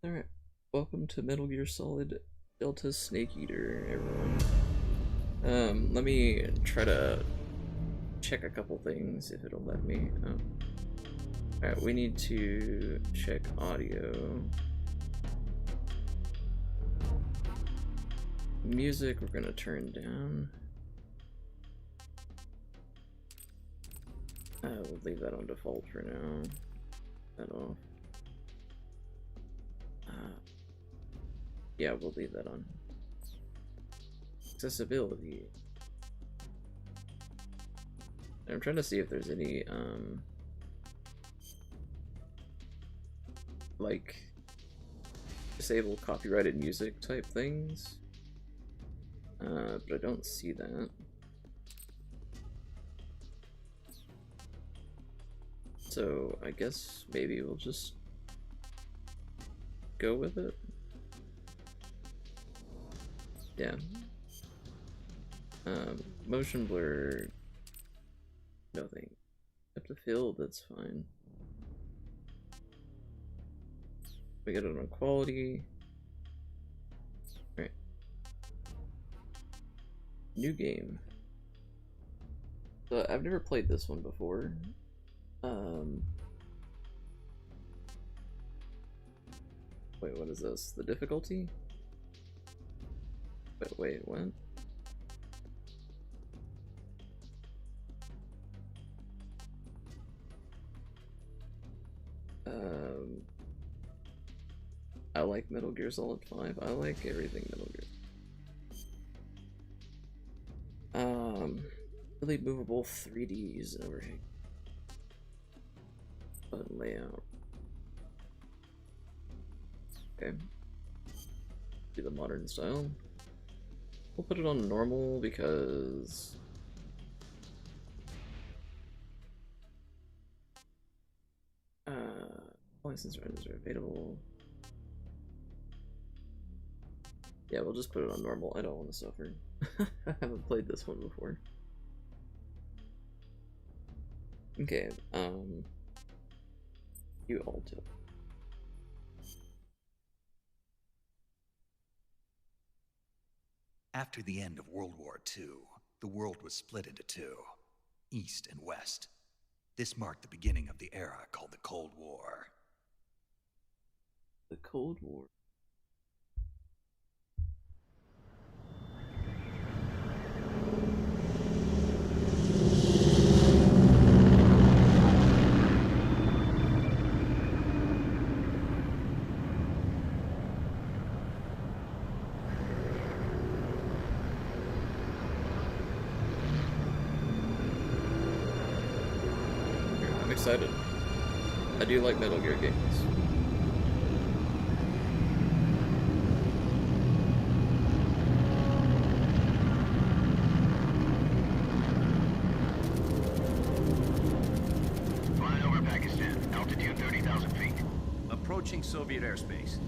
Alright, welcome to Metal Gear Solid Delta Snake Eater, everyone. Let me try to check a couple things, if it'll let me. Alright, we need to check audio. Music, we're gonna turn down. We'll leave that on default for now. That off. Yeah, we'll leave that on. Accessibility. I'm trying to see if there's any, like, disable copyrighted music type things. But I don't see that. So, I guess maybe we'll just go with it. Yeah. Motion blur. Nothing. Depth of field, that's fine. We get it on quality. Right. New game. So I've never played this one before. Wait, what is this? The difficulty? Wait, what? I like Metal Gear Solid 5. I like everything Metal Gear. Really movable 3Ds overhang. Button layout. Okay. Do the modern style. We'll put it on normal because license riders are available. Yeah, we'll just put it on normal. I don't want to suffer. I haven't played this one before. Okay, you alto. After the end of World War II, the world was split into two, East and West. This marked the beginning of the era called the Cold War. The Cold War. I'm excited. I do like Metal Gear games. Flying over Pakistan, altitude 30,000 feet. Approaching Soviet airspace.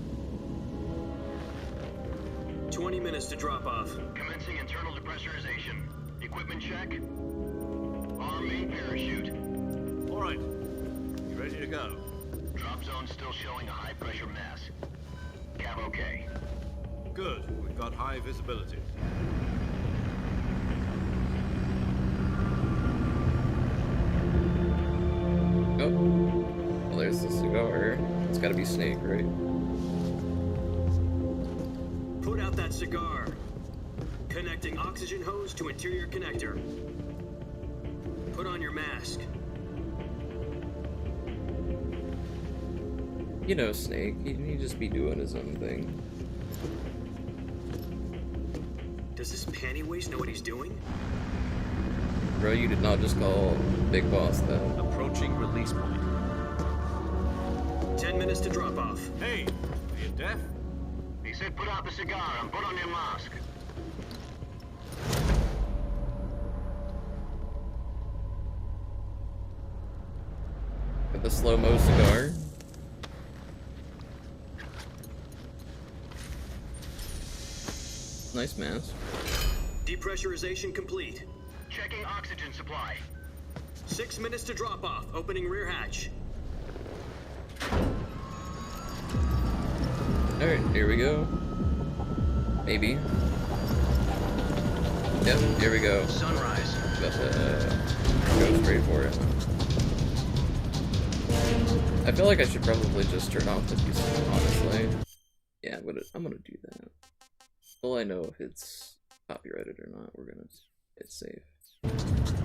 20 minutes to drop off. Commencing internal depressurization. Equipment check. Arm main parachute. All right. You ready to go? Drop zone still showing a high pressure mass. Cab okay. Good. We've got high visibility. Oh, well, there's the cigar. It's gotta be Snake, right? Put out that cigar. Connecting oxygen hose to interior connector. Put on your mask. You know Snake, he'd just be doing his own thing. Does this panty waste know what he's doing? Bro, you did not just call Big Boss that. Approaching release point. 10 minutes to drop off. Hey, are you deaf? He said put out the cigar and put on your mask. Got the slow-mo cigar. Nice mask. Depressurization complete. Checking oxygen supply. 6 minutes to drop off. Opening rear hatch. Alright, here we go. Maybe. Yep, here we go. Sunrise. About to go straight for it. I feel like I should probably just turn off the music, honestly. Yeah, I'm gonna do that. Well, I know if it's copyrighted or not. It's safe.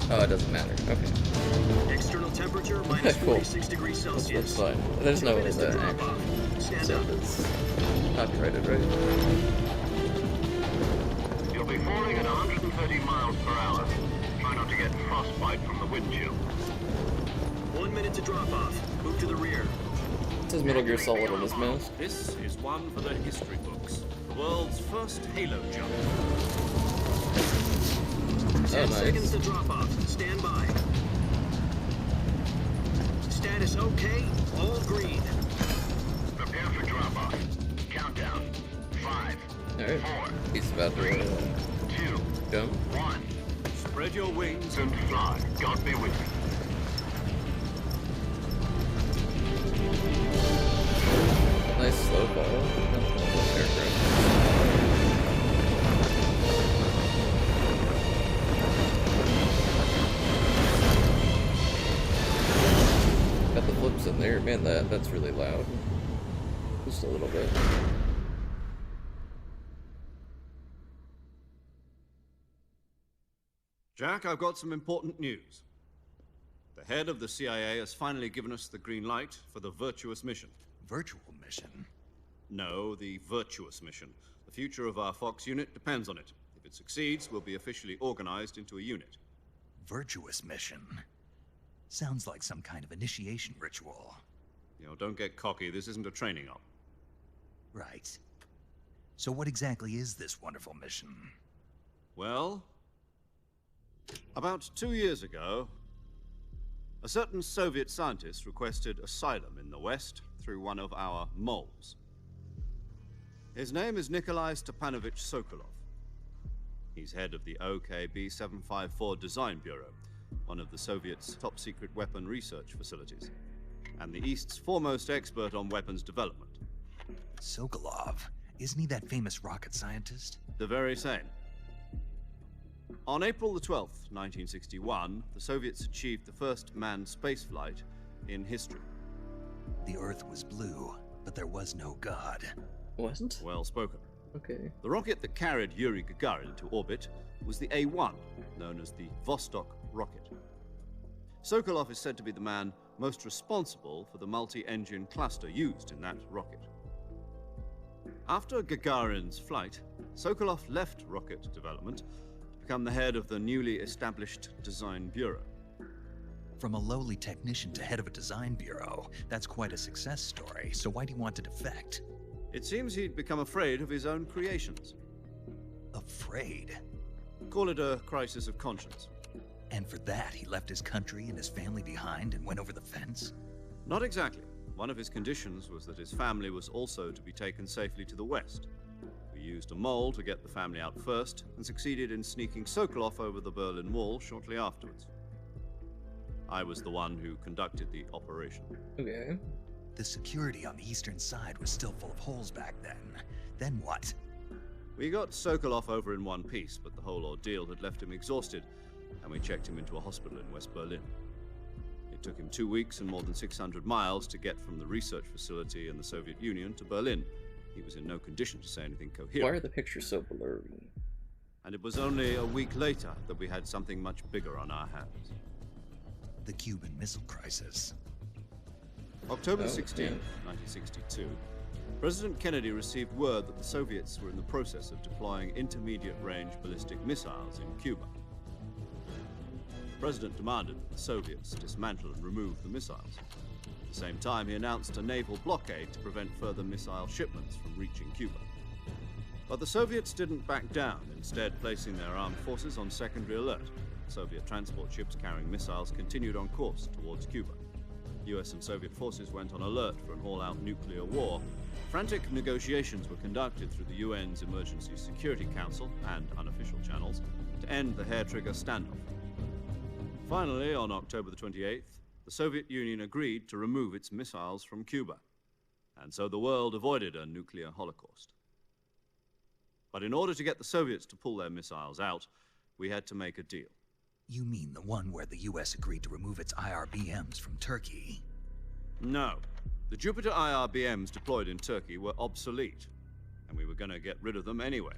Oh, it doesn't matter. Okay. External temperature minus Cool. 46 degrees Celsius. That's fine. There's no way Minutes to that drop actually off. Stand said up. it's copyrighted, right? You'll be falling at 130 miles per hour. Try not to get frostbite from the wind chill. 1 minute to drop off. Move to the rear. It says Metal Gear Solid on this mouse. This is one for the history books. The world's first Halo jump. 10 nice. seconds to drop off. Stand by. Status okay. All green. Prepare for drop-off. Countdown. 5, Alright. 4, He's about to 2, jump. 1. Spread your wings And fly. God be with you. Nice slow ball. Aircraft. Got the flips in there. Man, that's really loud. Just a little bit. Jack, I've got some important news. The head of the CIA has finally given us the green light for the Virtuous mission. Virtual mission? No, the Virtuous mission. The future of our Fox unit depends on it. If it succeeds, we'll be officially organized into a unit. Virtuous mission? Sounds like some kind of initiation ritual. You know, don't get cocky. This isn't a training op. Right. So what exactly is this wonderful mission? Well, about 2 years ago, a certain Soviet scientist requested asylum in the West through one of our moles. His name is Nikolai Stepanovich Sokolov. He's head of the OKB-754 Design Bureau, one of the Soviets' top-secret weapon research facilities, and the East's foremost expert on weapons development. Sokolov? Isn't he that famous rocket scientist? The very same. On April the 12th, 1961, the Soviets achieved the first manned spaceflight in history. The Earth was blue, but there was no God. Wasn't? Well spoken. Okay. The rocket that carried Yuri Gagarin into orbit was the A-1, known as the Vostok rocket. Sokolov is said to be the man most responsible for the multi-engine cluster used in that rocket. After Gagarin's flight, Sokolov left rocket development to become the head of the newly established Design Bureau. From a lowly technician to head of a design bureau, that's quite a success story, so why do you want to defect? It seems he'd become afraid of his own creations. Afraid? Call it a crisis of conscience. And for that, he left his country and his family behind and went over the fence? Not exactly. One of his conditions was that his family was also to be taken safely to the West. We used a mole to get the family out first, and succeeded in sneaking Sokolov over the Berlin Wall shortly afterwards. I was the one who conducted the operation. Okay. The security on the eastern side was still full of holes back then. Then what? We got Sokolov over in one piece, but the whole ordeal had left him exhausted, and we checked him into a hospital in West Berlin. It took him 2 weeks and more than 600 miles to get from the research facility in the Soviet Union to Berlin. He was in no condition to say anything coherent. Why are the pictures so blurry? And it was only a week later that we had something much bigger on our hands. The Cuban Missile Crisis. October Oh, 16, yeah. 1962, President Kennedy received word that the Soviets were in the process of deploying intermediate-range ballistic missiles in Cuba. The president demanded that the Soviets dismantle and remove the missiles. At the same time, he announced a naval blockade to prevent further missile shipments from reaching Cuba. But the Soviets didn't back down, instead placing their armed forces on secondary alert. Soviet transport ships carrying missiles continued on course towards Cuba. US and Soviet forces went on alert for an all-out nuclear war. Frantic negotiations were conducted through the UN's Emergency Security Council and unofficial channels to end the hair-trigger standoff. Finally, on October the 28th, the Soviet Union agreed to remove its missiles from Cuba. and so the world avoided a nuclear holocaust. But in order to get the Soviets to pull their missiles out, we had to make a deal. You mean the one where the US agreed to remove its IRBMs from Turkey? No. The Jupiter IRBMs deployed in Turkey were obsolete, and we were going to get rid of them anyway.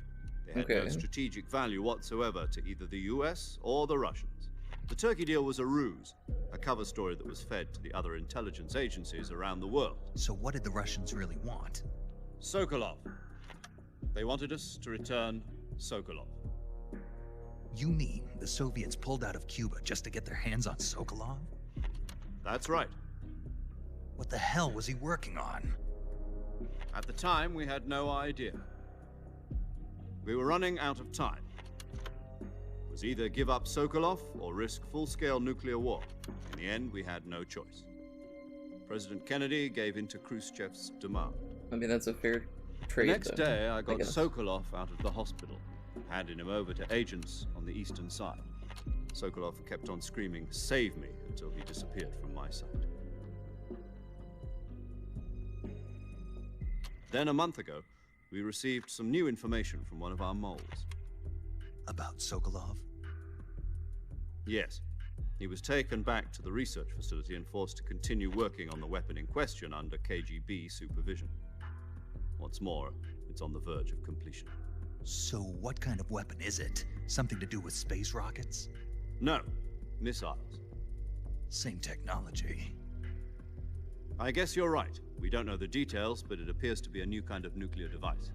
They had no Okay. strategic value whatsoever to either the US or the Russians. The Turkey deal was a ruse, a cover story that was fed to the other intelligence agencies around the world. So what did the Russians really want? Sokolov. They wanted us to return Sokolov. You mean the Soviets pulled out of Cuba just to get their hands on Sokolov? That's right. What the hell was he working on? At the time, we had no idea. We were running out of time. It was either give up Sokolov or risk full-scale nuclear war. In the end, we had no choice. President Kennedy gave in to Khrushchev's demand. I mean, that's a fair The trade. next though, day, I got guess. Sokolov out of the hospital, handing him over to agents on the eastern side. Sokolov kept on screaming, "Save me," until he disappeared from my sight. Then, a month ago, we received some new information from one of our moles. About Sokolov? Yes. He was taken back to the research facility and forced to continue working on the weapon in question under KGB supervision. What's more, it's on the verge of completion. So what kind of weapon is it? Something to do with space rockets? No, missiles. Same technology. I guess you're right. We don't know the details, but it appears to be a new kind of nuclear device.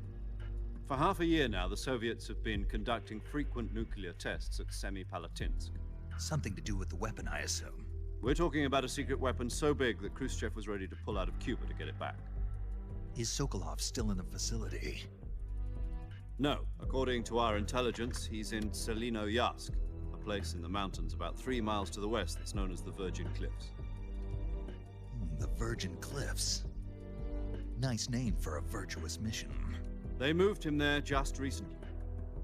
For half a year now, the Soviets have been conducting frequent nuclear tests at Semipalatinsk. Something to do with the weapon, I assume. We're talking about a secret weapon so big that Khrushchev was ready to pull out of Cuba to get it back. Is Sokolov still in the facility? No, according to our intelligence, he's in Selinoyarsk, a place in the mountains about 3 miles to the west that's known as the Virgin Cliffs. The Virgin Cliffs. Nice name for a virtuous mission. They moved him there just recently.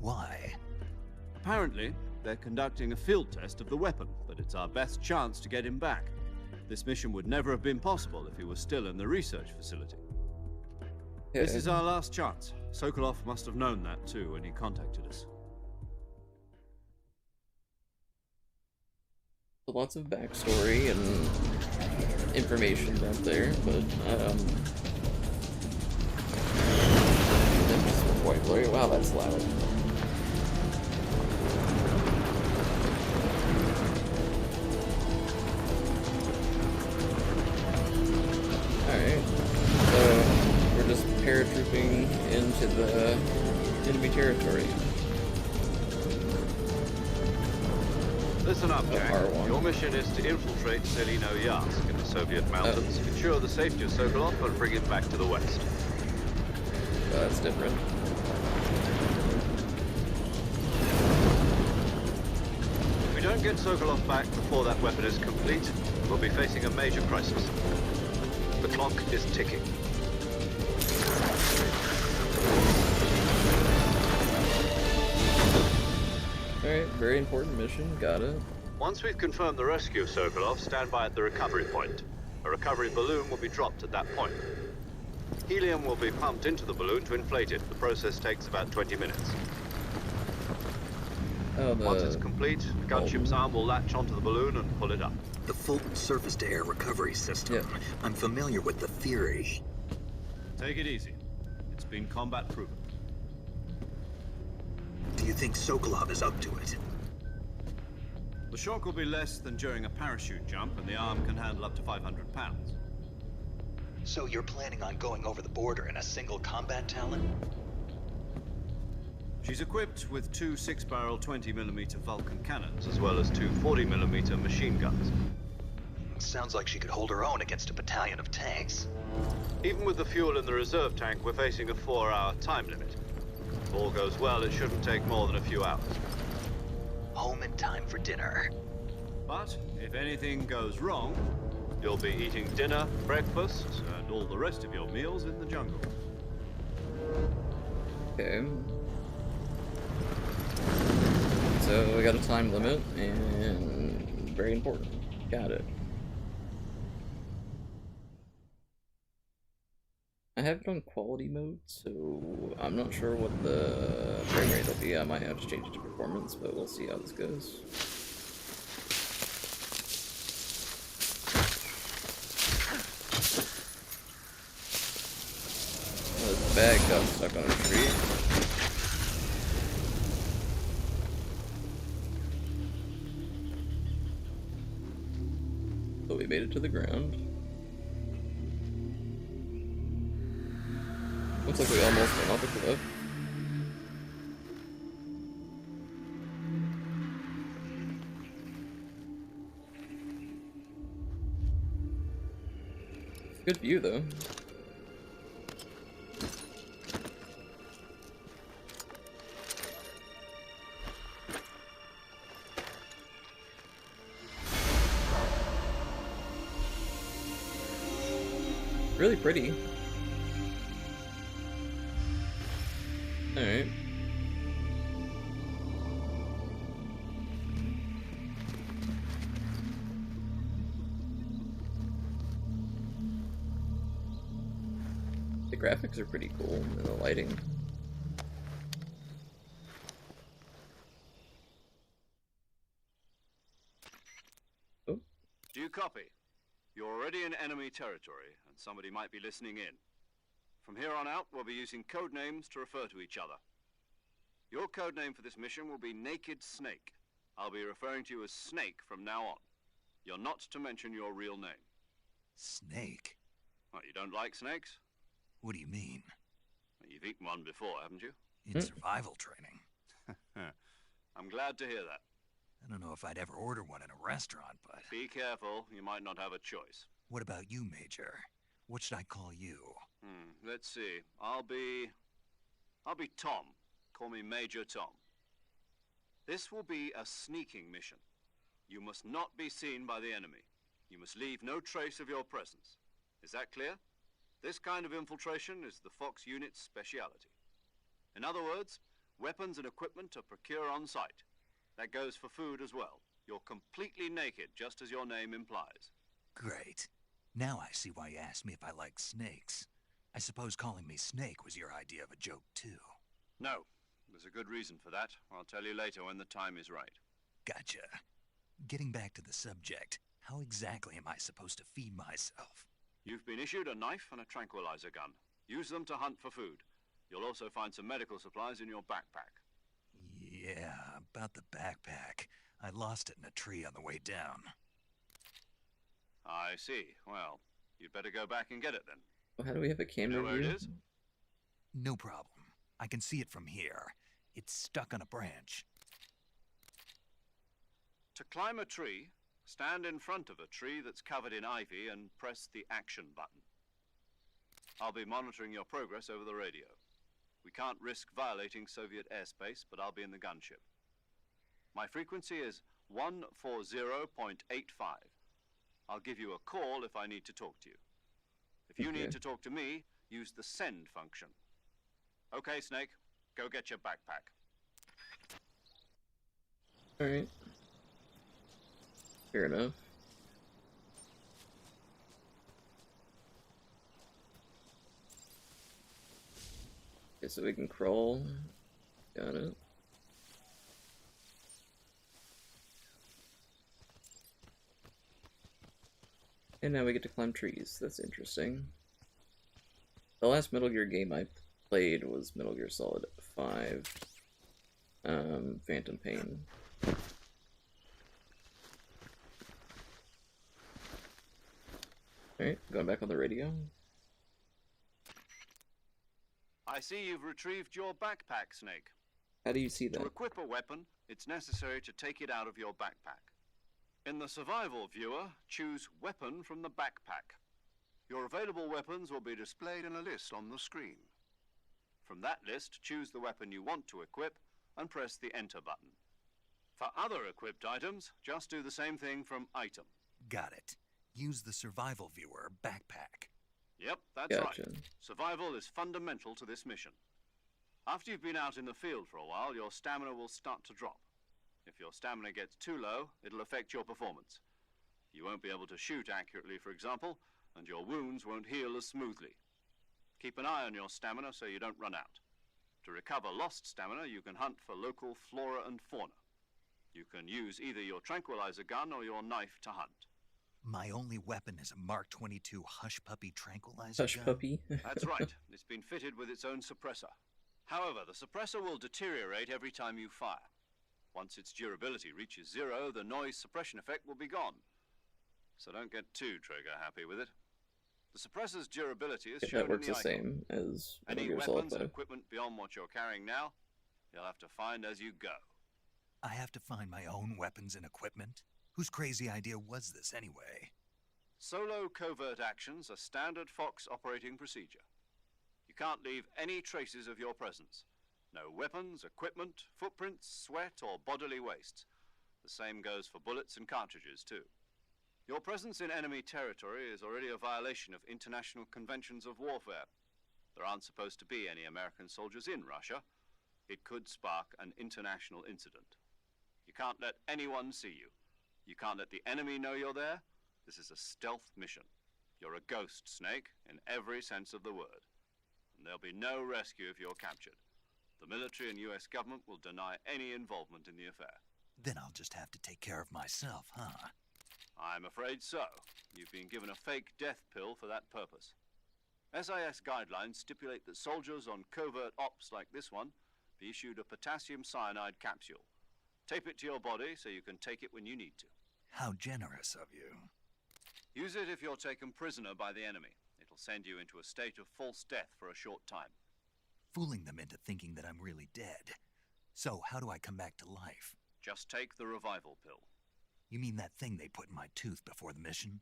Why? Apparently, they're conducting a field test of the weapon, but it's our best chance to get him back. This mission would never have been possible if he was still in the research facility. This is our last chance. Sokolov must have known that too when he contacted us. Lots of backstory and information out there, but boy, wow, that's loud. Alright, so we're just paratrooping into the enemy territory. Listen up, Jack. R1. Your mission is to infiltrate Selinoyarsk in the Soviet mountains, ensure the safety of Sokolov, and bring him back to the west. That's different. If we don't get Sokolov back before that weapon is complete, we'll be facing a major crisis. The clock is ticking. Alright, very important mission, got it. Once we've confirmed the rescue of Sokolov, stand by at the recovery point. A recovery balloon will be dropped at that point. Helium will be pumped into the balloon to inflate it. The process takes about 20 minutes. Oh, Once it's complete, the gunship's arm will latch onto the balloon and pull it up. The Fulton surface-to-air recovery system. Yeah. I'm familiar with the theory. Take it easy. It's been combat proven. Do you think Sokolov is up to it? The shock will be less than during a parachute jump, and the arm can handle up to 500 pounds. So you're planning on going over the border in a single combat Talon? She's equipped with 2 6-barrel 20mm Vulcan cannons, As well as 2 40mm machine guns. Sounds like she could hold her own against a battalion of tanks. Even with the fuel in the reserve tank, we're facing a 4-hour time limit. If all goes well, it shouldn't take more than a few hours. Home in time for dinner. But if anything goes wrong, You'll be eating dinner, breakfast, and all the rest of your meals in the jungle. Okay. So we got a time limit, and very important. Got it. I have it on quality mode, so I'm not sure what the frame rate will be. I might have to change it to performance, but we'll see how this goes. Oh, this bag got stuck on a tree. But we made it to the ground. Looks like we almost went off a cliff. Good view, though. Really pretty. Alright. The graphics are pretty cool, and the lighting. Oh. Do you copy? You're already in enemy territory, and somebody might be listening in. From here on out, we'll be using code names to refer to each other. Your code name for this mission will be Naked Snake. I'll be referring to you as Snake from now on. You're not to mention your real name. Snake? What, you don't like snakes? What do you mean? You've eaten one before, haven't you? In survival training. I'm glad to hear that. I don't know if I'd ever order one in a restaurant, but... Be careful, you might not have a choice. What about you, Major? What should I call you? Let's see. I'll be Tom. Call me Major Tom. This will be a sneaking mission. You must not be seen by the enemy. You must leave no trace of your presence. Is that clear? This kind of infiltration is the Fox unit's speciality. In other words, weapons and equipment are procured on site. That goes for food as well. You're completely naked, just as your name implies. Great. Now I see why you asked me if I like snakes. I suppose calling me Snake was your idea of a joke, too. No. There's a good reason for that. I'll tell you later when the time is right. Gotcha. Getting back to the subject, how exactly am I supposed to feed myself? You've been issued a knife and a tranquilizer gun. Use them to hunt for food. You'll also find some medical supplies in your backpack. Yeah, about the backpack. I lost it in a tree on the way down. I see. Well, you'd better go back and get it then. Well, how do we have a camera You know where view? it is? No problem. I can see it from here. It's stuck on a branch. To climb a tree, stand in front of a tree that's covered in ivy and press the action button. I'll be monitoring your progress over the radio. We can't risk violating Soviet airspace, but I'll be in the gunship. My frequency is 140.85. I'll give you a call if I need to talk to you. If you need to talk to me, use the send function. Okay, Snake, go get your backpack. Alright. Fair enough. Okay, so we can crawl. Got it. And now we get to climb trees. That's interesting. The last Metal Gear game I played was Metal Gear Solid 5. Phantom Pain. Alright, going back on the radio. I see you've retrieved your backpack, Snake. How do you see that? To equip a weapon, it's necessary to take it out of your backpack. In the survival viewer, choose Weapon from the backpack. Your available weapons will be displayed in a list on the screen. From that list, choose the weapon you want to equip and press the Enter button. For other equipped items, just do the same thing from Item. Got it. Use the survival viewer backpack. Yep, that's Gotcha. right. Survival is fundamental to this mission. After you've been out in the field for a while, your stamina will start to drop. If your stamina gets too low, it'll affect your performance. You won't be able to shoot accurately, for example, and your wounds won't heal as smoothly. Keep an eye on your stamina so you don't run out. To recover lost stamina, you can hunt for local flora and fauna. You can use either your tranquilizer gun or your knife to hunt. My only weapon is a Mark 22 Hush Puppy tranquilizer Hush gun. puppy. That's right. It's been fitted with its own suppressor. However, the suppressor will deteriorate every time you fire. Once its durability reaches 0, the noise suppression effect will be gone. So don't get too trigger-happy with it. The suppressor's durability is If shown that works in the the icon. same as Metal Any Gear Solid weapons and 5. equipment beyond what you're carrying now, you'll have to find as you go. I have to find my own weapons and equipment? Whose crazy idea was this anyway? Solo covert actions are standard Fox operating procedure. You can't leave any traces of your presence. No weapons, equipment, footprints, sweat, or bodily waste. The same goes for bullets and cartridges, too. Your presence in enemy territory is already a violation of international conventions of warfare. There aren't supposed to be any American soldiers in Russia. It could spark an international incident. You can't let anyone see you. You can't let the enemy know you're there. This is a stealth mission. You're a ghost, Snake, in every sense of the word. And there'll be no rescue if you're captured. The military and US government will deny any involvement in the affair. Then I'll just have to take care of myself, huh? I'm afraid so. You've been given a fake death pill for that purpose. SIS guidelines stipulate that soldiers on covert ops like this one be issued a potassium cyanide capsule. Tape it to your body so you can take it when you need to. How generous of you. Use it if you're taken prisoner by the enemy. It'll send you into a state of false death for a short time. Fooling them into thinking that I'm really dead. So, how do I come back to life? Just take the revival pill. You mean that thing they put in my tooth before the mission?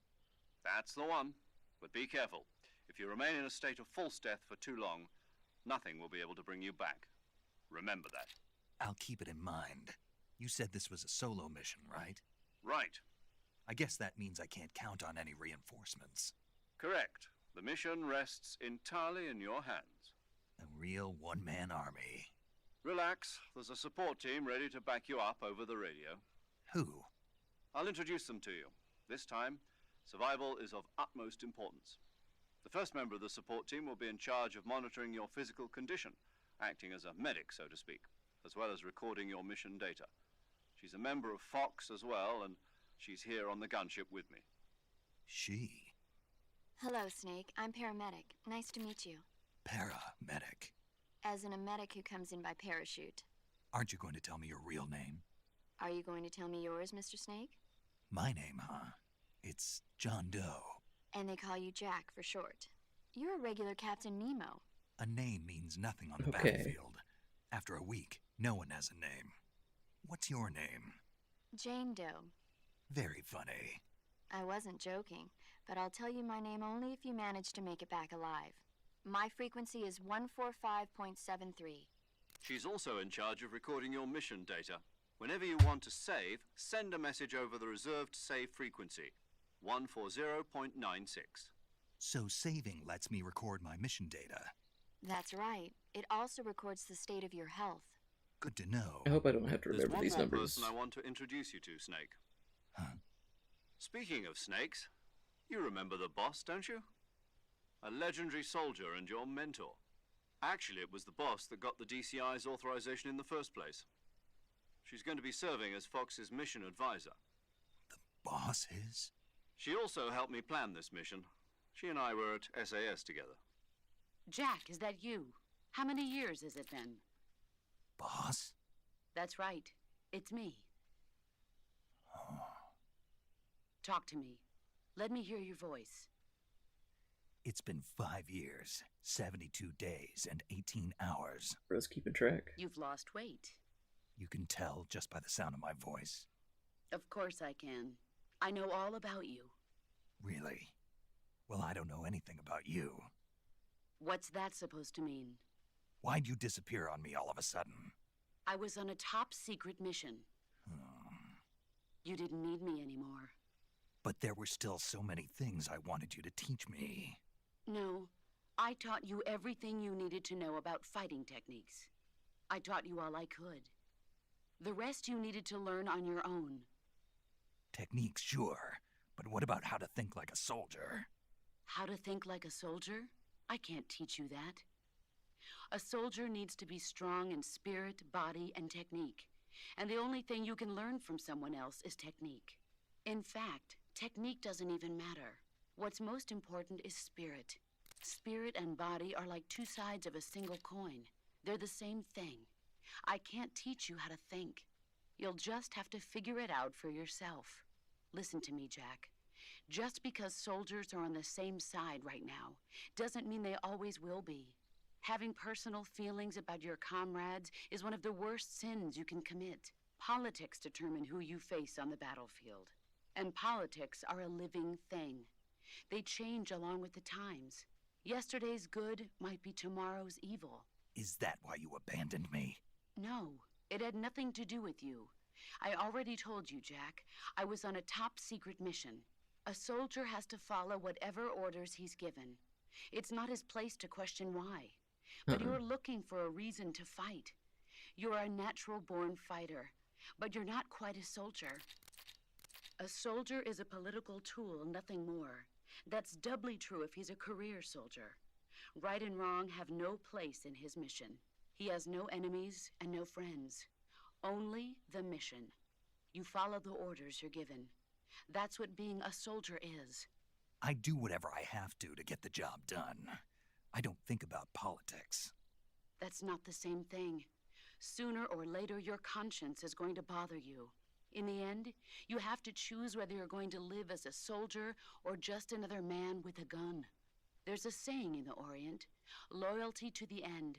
That's the one. But be careful. If you remain in a state of false death for too long, nothing will be able to bring you back. Remember that. I'll keep it in mind. You said this was a solo mission, right? Right. I guess that means I can't count on any reinforcements. Correct. The mission rests entirely in your hands. A real one-man army. Relax. There's a support team ready to back you up over the radio. Who? I'll introduce them to you. This time, survival is of utmost importance. The first member of the support team will be in charge of monitoring your physical condition, acting as a medic, so to speak, as well as recording your mission data. She's a member of Fox as well, and she's here on the gunship with me. She? Hello, Snake. I'm paramedic. Nice to meet you. Paramedic. As in a medic who comes in by parachute. Aren't you going to tell me your real name? Are you going to tell me yours, Mr. Snake? My name, huh? It's John Doe. And they call you Jack for short. You're a regular Captain Nemo. A name means nothing on the Okay. battlefield. After a week, no one has a name. What's your name? Jane Doe. Very funny. I wasn't joking, but I'll tell you my name only if you manage to make it back alive. My frequency is 145.73. She's also in charge of recording your mission data. Whenever you want to save, send a message over the reserved save frequency, 140.96. So saving lets me record my mission data. That's right. It also records the state of your health. Good to know. I hope I don't have to There's remember one these more numbers. person I want to introduce you to, Snake. Huh? Speaking of snakes, you remember the boss, don't you? A legendary soldier and your mentor. Actually, it was the boss that got the DCI's authorization in the first place. She's going to be serving as Fox's mission advisor. Boss is? She also helped me plan this mission. She and I were at SAS together. Jack, is that you? How many years has it been? Boss? That's right. It's me. Talk to me. Let me hear your voice. It's been 5 years, 72 days, and 18 hours. Bro's keeping track. You've lost weight. You can tell just by the sound of my voice. Of course I can. I know all about you. Really? Well, I don't know anything about you. What's that supposed to mean? Why'd you disappear on me all of a sudden? I was on a top secret mission. You didn't need me anymore. But there were still so many things I wanted you to teach me. No, I taught you everything you needed to know about fighting techniques. I taught you all I could. The rest you needed to learn on your own. Techniques, sure. But what about how to think like a soldier? How to think like a soldier? I can't teach you that. A soldier needs to be strong in spirit, body, and technique. And the only thing you can learn from someone else is technique. In fact, technique doesn't even matter. What's most important is spirit. Spirit and body are like two sides of a single coin. They're the same thing. I can't teach you how to think. You'll just have to figure it out for yourself. Listen to me, Jack. Just because soldiers are on the same side right now doesn't mean they always will be. Having personal feelings about your comrades is one of the worst sins you can commit. Politics determine who you face on the battlefield. And politics are a living thing. They change along with the times. Yesterday's good might be tomorrow's evil. Is that why you abandoned me? No, it had nothing to do with you. I already told you, Jack. I was on a top-secret mission. A soldier has to follow whatever orders he's given. It's not his place to question why. But you're looking for a reason to fight. You're a natural-born fighter, but you're not quite a soldier. A soldier is a political tool, nothing more. That's doubly true if he's a career soldier. Right and wrong have no place in his mission. He has no enemies and no friends. Only the mission. You follow the orders you're given. That's what being a soldier is. I do whatever I have to get the job done. I don't think about politics. That's not the same thing. Sooner or later, your conscience is going to bother you. In the end, you have to choose whether you're going to live as a soldier or just another man with a gun. There's a saying in the Orient, loyalty to the end.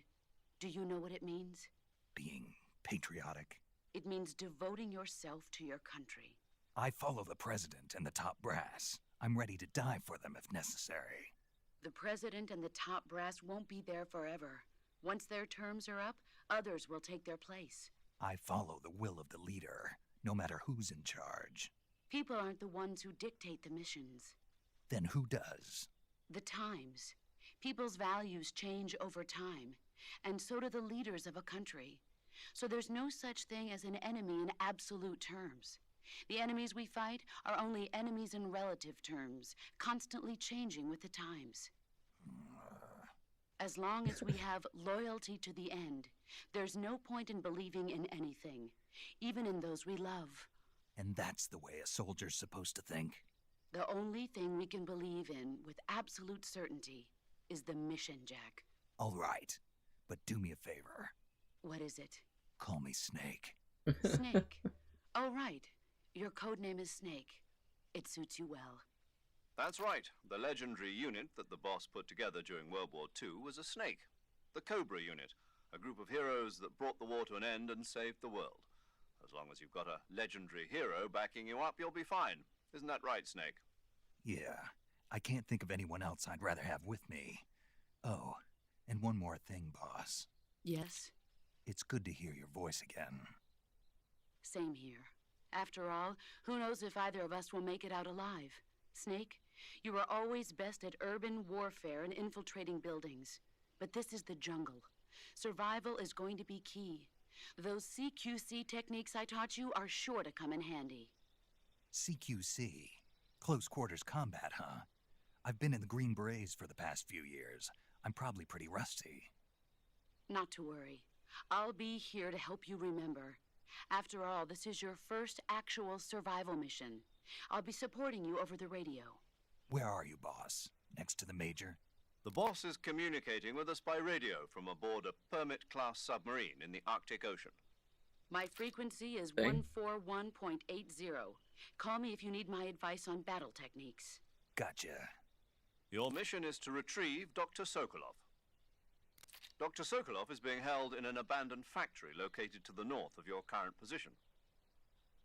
Do you know what it means? Being patriotic. It means devoting yourself to your country. I follow the president and the top brass. I'm ready to die for them if necessary. The president and the top brass won't be there forever. Once their terms are up, others will take their place. I follow the will of the leader, no matter who's in charge. People aren't the ones who dictate the missions. Then who does? The times. People's values change over time, and so do the leaders of a country. So there's no such thing as an enemy in absolute terms. The enemies we fight are only enemies in relative terms, constantly changing with the times. As long as we have loyalty to the end, there's no point in believing in anything, even in those we love. And that's the way a soldier's supposed to think? The only thing we can believe in with absolute certainty is the mission, Jack. All right, but do me a favor. What is it? Call me Snake. Snake. Oh, right. Your code name is Snake. It suits you well. That's right. The legendary unit that the boss put together during World War II was a snake. The Cobra unit, a group of heroes that brought the war to an end and saved the world. As long as you've got a legendary hero backing you up, you'll be fine. Isn't that right, Snake? Yeah, I can't think of anyone else I'd rather have with me. Oh, and one more thing, boss. Yes? It's good to hear your voice again. Same here. After all, who knows if either of us will make it out alive? Snake, you were always best at urban warfare and infiltrating buildings. But this is the jungle. Survival is going to be key. Those CQC techniques I taught you are sure to come in handy. CQC? Close quarters combat, huh? I've been in the Green Berets for the past few years. I'm probably pretty rusty. Not to worry. I'll be here to help you remember. After all, this is your first actual survival mission. I'll be supporting you over the radio. Where are you, boss? Next to the Major? The boss is communicating with us by radio from aboard a Permit-class submarine in the Arctic Ocean. My frequency is Dang. 141.80. Call me if you need my advice on battle techniques. Gotcha. Your mission is to retrieve Dr. Sokolov. Dr. Sokolov is being held in an abandoned factory located to the north of your current position.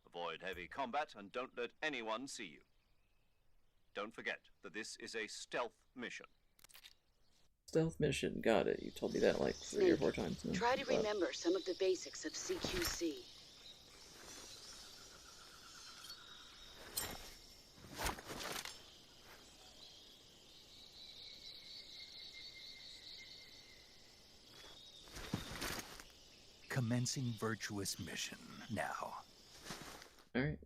Avoid heavy combat and don't let anyone see you. Don't forget that this is a stealth mission. Stealth mission, got it. You told me that like 3 or 4 times now. Try to But- remember some of the basics of CQC. Commencing virtuous mission now. Alright.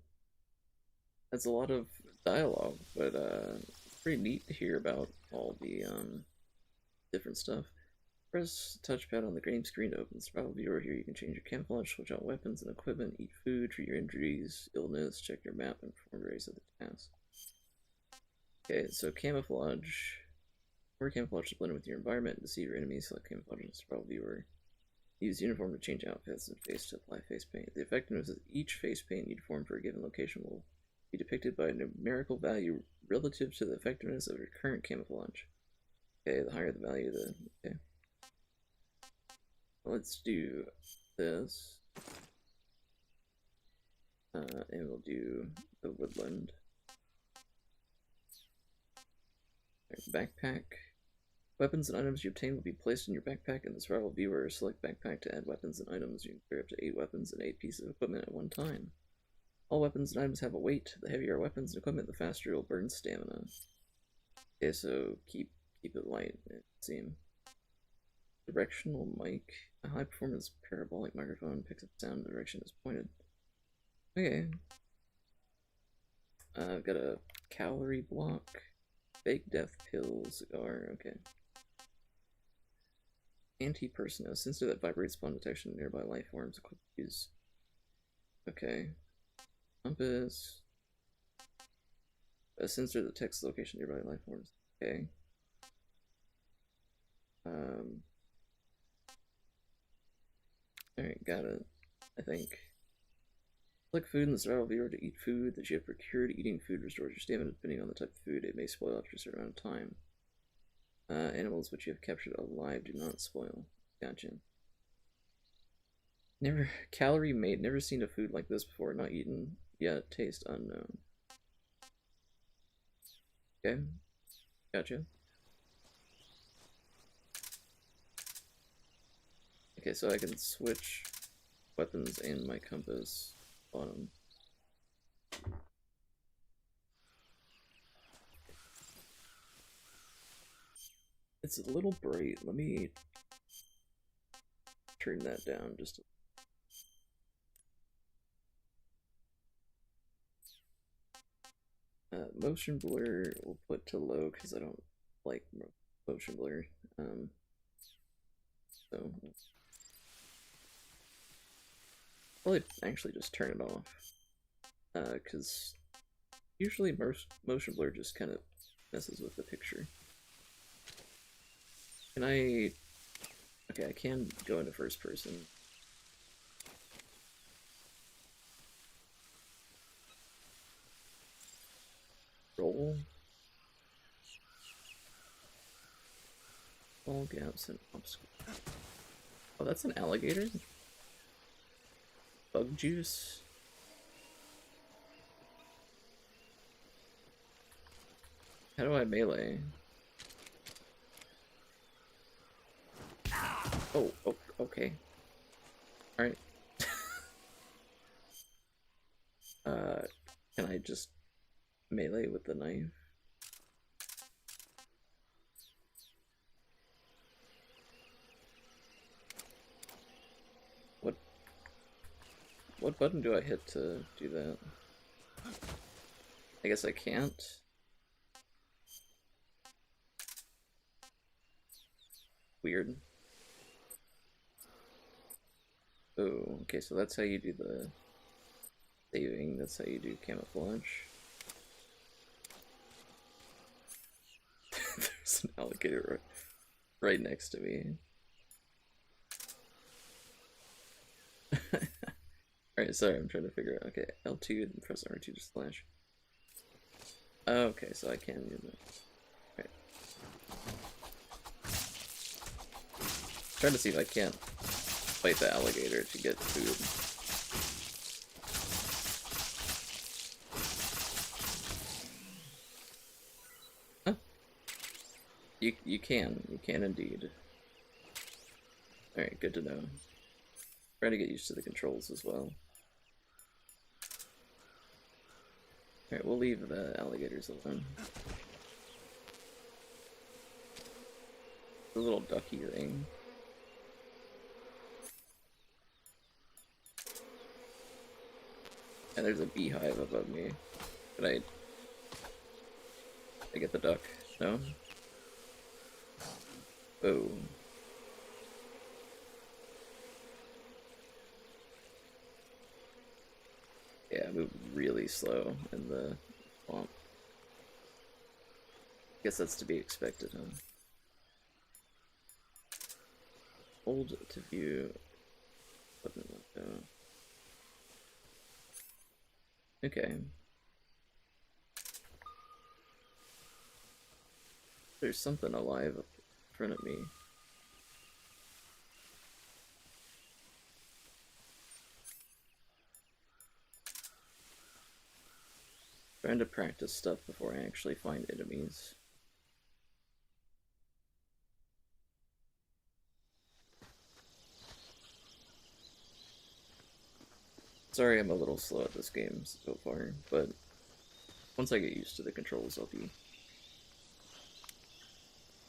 That's a lot of dialogue, but pretty neat to hear about all the different stuff. Press touchpad on the game screen to open the survival viewer. Here you can change your camouflage, switch out weapons and equipment, eat food, treat your injuries, illness, check your map, and perform various other tasks. Okay, so camouflage. Wear camouflage to blend in with your environment and deceive your enemies. Select camouflage in the survival viewer. Use uniform to change outfits and face to apply face paint. The effectiveness of each face paint you form for a given location will be depicted by a numerical value relative to the effectiveness of your current camouflage. Okay, the higher the value, the okay. Let's do this. And we'll do the woodland. Backpack. Weapons and items you obtain will be placed in your backpack in the survival viewer. Select backpack to add weapons and items. You can carry up to 8 weapons and 8 pieces of equipment at one time. All weapons and items have a weight. The heavier weapons and equipment, the faster you'll burn stamina. Okay, so keep it light, it seems. Directional mic. A high performance parabolic microphone picks up sound direction is pointed. Okay. I've got a calorie block. Fake death pill cigar, okay. Anti-person, a sensor that vibrates upon detection of nearby life forms. Equipped to use. Okay. Compass. A sensor that detects the location of nearby life forms. Okay. Alright, got it. I think. Select food in the survival viewer to eat food that you have procured. Eating food restores your stamina depending on the type of food. It may spoil after a certain amount of time. Animals which you have captured alive do not spoil. Gotcha. Never calorie made. Never seen a food like this before. Not eaten yet. Taste unknown. Okay. Gotcha. Okay, so I can switch weapons and my compass on them. It's a little bright. Let me turn that down just a... motion blur we'll put to low because I don't like motion blur. So probably actually just turn it off, because usually motion blur just kind of messes with the picture. Can I... Okay, I can go into first person. Roll. All gaps and obstacles. Oh, that's an alligator? Bug juice? How do I melee? Oh, okay. Alright. Can I just melee with the knife? What button do I hit to do that? I guess I can't. Weird. Oh, okay, so that's how you do the saving, that's how you do camouflage. There's an alligator right next to me. Alright, sorry, I'm trying to figure out. Okay, L2 and press R2 to slash. Okay, so I can use it. Alright. Trying to see if I can't fight the alligator to get food. Huh? You can indeed. Alright, good to know. Trying to get used to the controls as well. Alright, we'll leave the alligators alone. The little ducky ring. And there's a beehive above me. But I get the duck? No? Oh. Yeah, move really slow in the swamp. Guess that's to be expected, huh? Hold to view equipment window. Okay. There's something alive up in front of me. Trying to practice stuff before I actually find enemies. Sorry I'm a little slow at this game so far, but once I get used to the controls I'll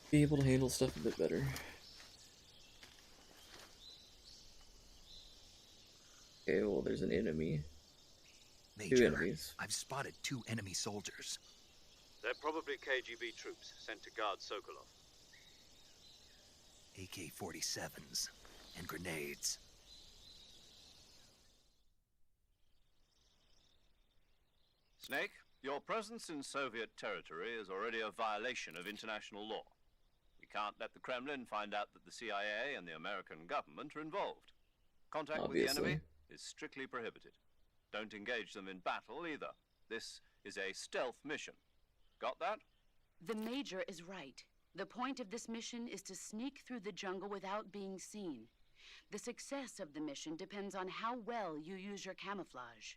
be able to handle stuff a bit better. Okay, well there's an enemy. Major, Two enemies. I've spotted 2 enemy soldiers. They're probably KGB troops sent to guard Sokolov. AK-47s and grenades. Snake, your presence in Soviet territory is already a violation of international law. We can't let the Kremlin find out that the CIA and the American government are involved. Contact with the enemy is strictly prohibited. Don't engage them in battle either. This is a stealth mission. Got that? The Major is right. The point of this mission is to sneak through the jungle without being seen. The success of the mission depends on how well you use your camouflage.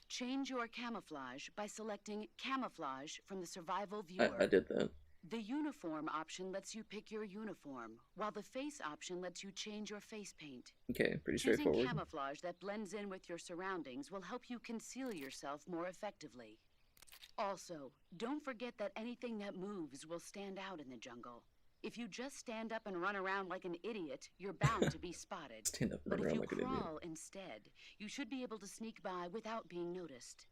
Change your camouflage by selecting Camouflage from the Survival Viewer. I did that. The Uniform option lets you pick your uniform, while the Face option lets you change your face paint. Okay, pretty straightforward. Choosing camouflage that blends in with your surroundings will help you conceal yourself more effectively. Also, don't forget that anything that moves will stand out in the jungle. If you just stand up and run around like an idiot, you're bound to be spotted. Stand up and But run if you like an idiot. crawl instead, you should be able to sneak by without being noticed.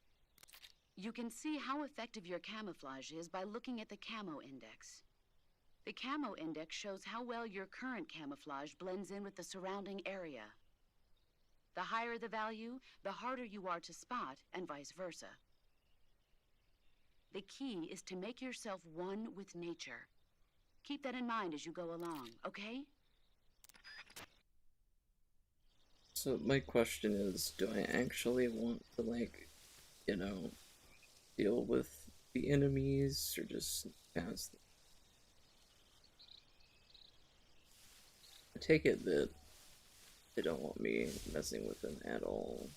You can see how effective your camouflage is by looking at the Camo Index. The Camo Index shows how well your current camouflage blends in with the surrounding area. The higher the value, the harder you are to spot, and vice versa. The key is to make yourself one with nature. Keep that in mind as you go along, okay? So my question is, do I actually want to, like, you know, deal with the enemies or just pass them? I take it that they don't want me messing with them at all.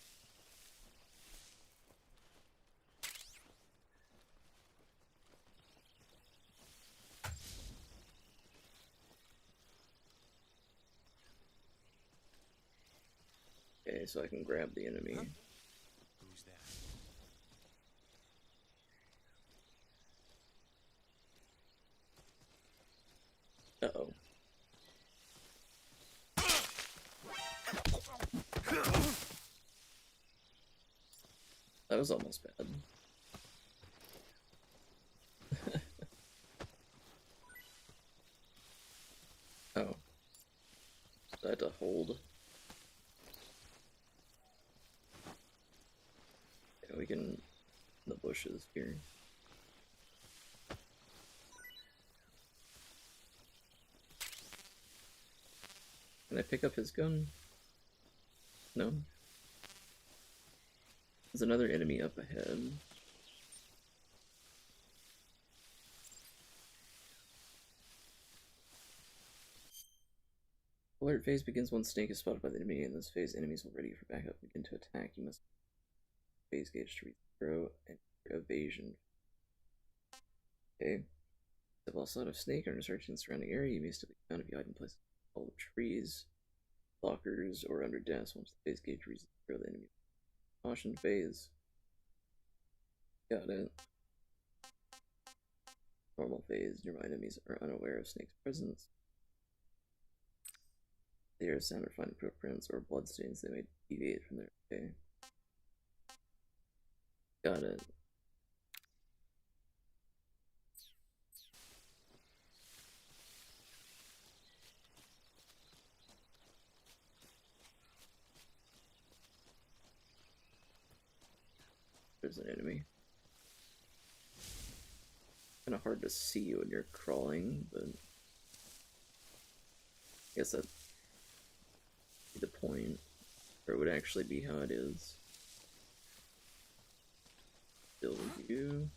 Okay, so I can grab the enemy. Who's that? Uh-oh. That was almost bad. Oh. I had to hold. Yeah, we can... in the bushes here. Can I pick up his gun? No. There's another enemy up ahead. Alert phase begins when Snake is spotted by the enemy. In this phase, enemies will ready for backup begin to attack. You must phase gauge to reach 0 and evasion. Okay. Step outside of Snake and researching the surrounding area. You may still be found if you hide in places all the trees, lockers, or under desks. Once the phase gauge reaches 0, the enemy caution phase. Got it. Normal phase. Nearby enemies are unaware of Snake's presence. They hear a sound or find footprints or bloodstains. They may deviate from their way. Got it. there's an enemy. Kind of hard to see when you're crawling, but I guess that'd be the point, or it would actually be how it is. Still you.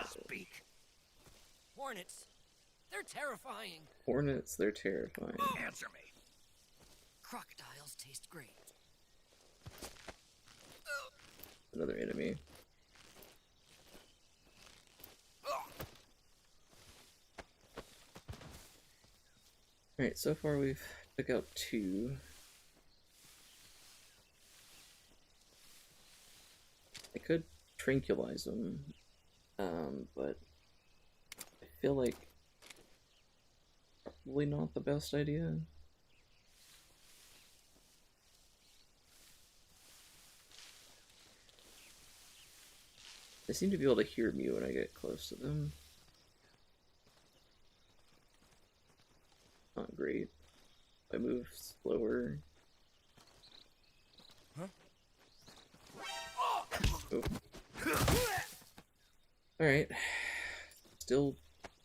Speak. Hornets. They're terrifying. Hornets, they're terrifying. Answer me. Crocodiles taste great. Another enemy. Alright, so far we've took out 2. I could tranquilize them, but I feel like probably not the best idea. They seem to be able to hear me when I get close to them. Not great. If I move slower. Huh? Oh. Alright. Still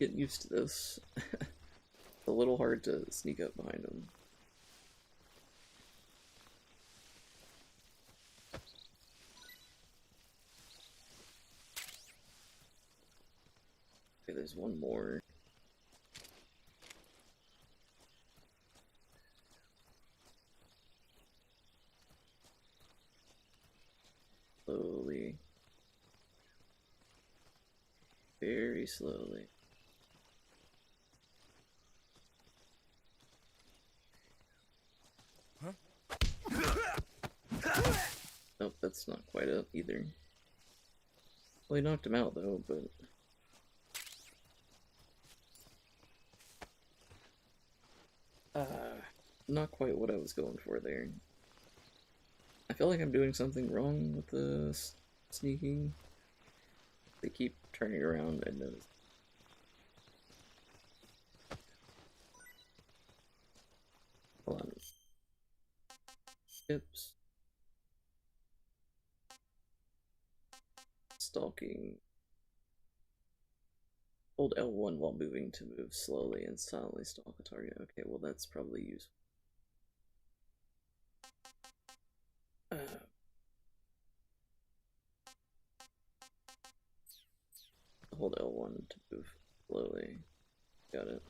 getting used to this. It's a little hard to sneak up behind them. Okay, there's one more. Slowly. Very slowly. Huh? Nope, that's not quite it either. Well, he knocked him out though, but... not quite what I was going for there. I feel like I'm doing something wrong with the sneaking. They keep turning around and notice. Hold on. Tips. Stalking. Hold L1 while moving to move slowly and silently stalk a target. Okay, well that's probably useful. Hold L1 to move slowly. Got it.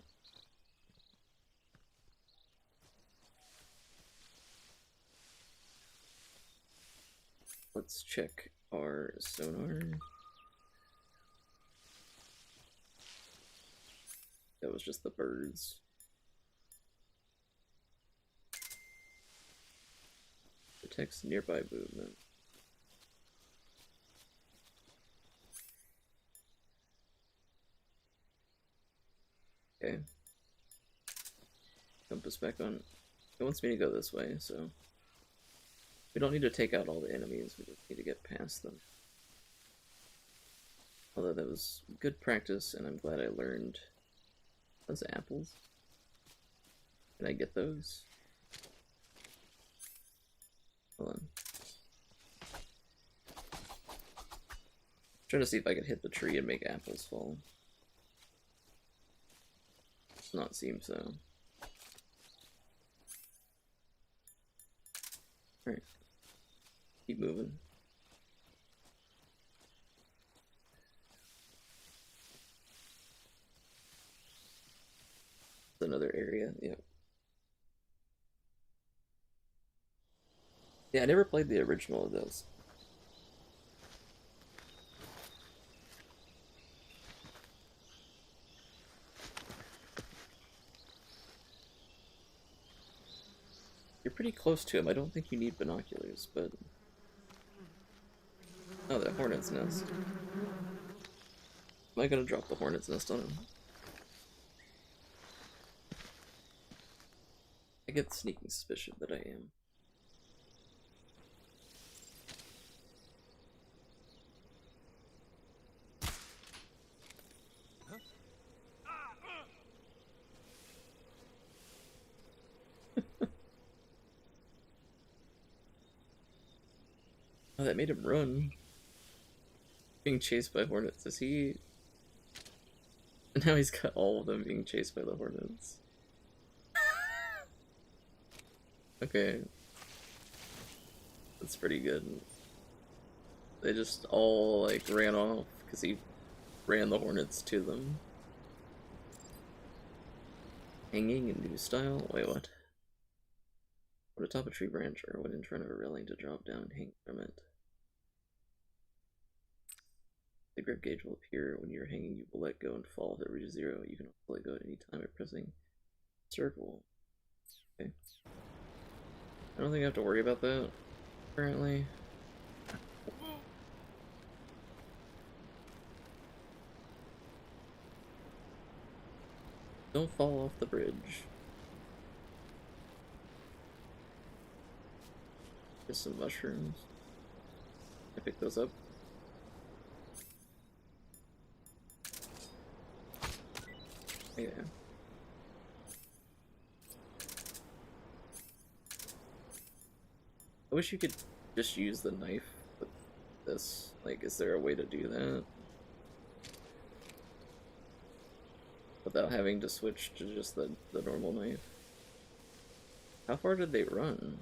Let's check our sonar. That was just the birds. Detects nearby movement. Okay. Compass back on. It wants me to go this way, so we don't need to take out all the enemies, we just need to get past them. Although that was good practice, and I'm glad I learned those apples. Can I get those? Hold on. Trying to see if I can hit the tree and make apples fall. Does not seem so. Alright. Keep moving. Another area, yep. Yeah, I never played the original of those. You're pretty close to him. I don't think you need binoculars, but... Oh, that hornet's nest. Am I gonna drop the hornet's nest on him? I get the sneaking suspicion that I am. Oh, that made him run. Being chased by hornets. Is he... Now he's got all of them being chased by the hornets. Okay. That's pretty good. They just all, like, ran off because he ran the hornets to them. Hanging in new style? Wait, what? Put atop a tree branch or when in front of a railing to drop down, hang from it. The grip gauge will appear when you're hanging. You will let go and fall if it reaches 0. You can also let go at any time by pressing circle. Okay. I don't think I have to worry about that currently. Don't fall off the bridge. Just some mushrooms. I pick those up. Yeah. I wish you could just use the knife with this. Like, is there a way to do that? Without having to switch to just the normal knife. How far did they run?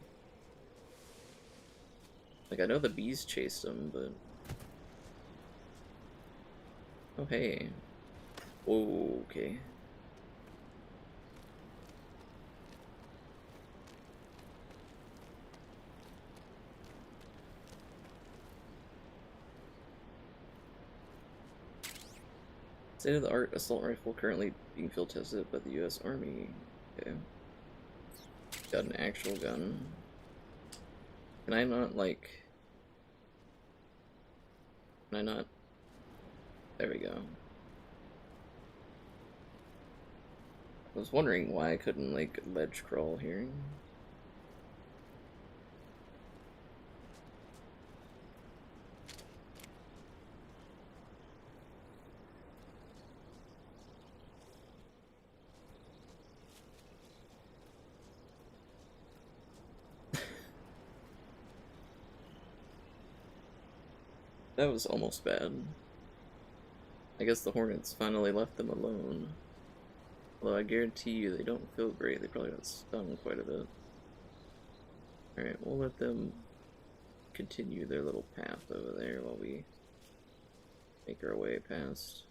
Like, I know the bees chased them, but... Oh, hey. Whoa, okay. State-of-the-art assault rifle currently being field tested by the U.S. Army. Okay. Got an actual gun. Can I not, like... Can I not... There we go. I was wondering why I couldn't, like, ledge crawl here. That was almost bad. I guess the hornets finally left them alone. Although I guarantee you they don't feel great. They probably got stung quite a bit. Alright, we'll let them continue their little path over there while we make our way past.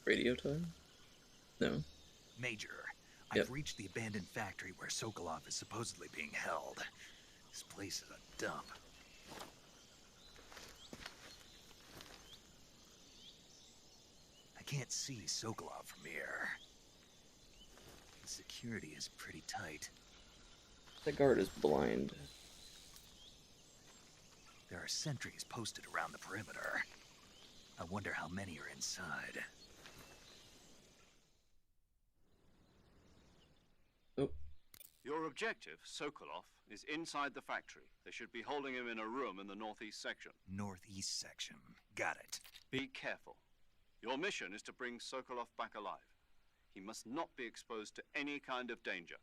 Radio time? No. Major, Yep. I've reached the abandoned factory where Sokolov is supposedly being held. This place is a dump. I can't see Sokolov from here. The security is pretty tight. That guard is blind. There are sentries posted around the perimeter. I wonder how many are inside. Oh. Your objective, Sokolov, is inside the factory. They should be holding him in a room in the northeast section. Northeast section. Got it. Be careful. Your mission is to bring Sokolov back alive. He must not be exposed to any kind of danger.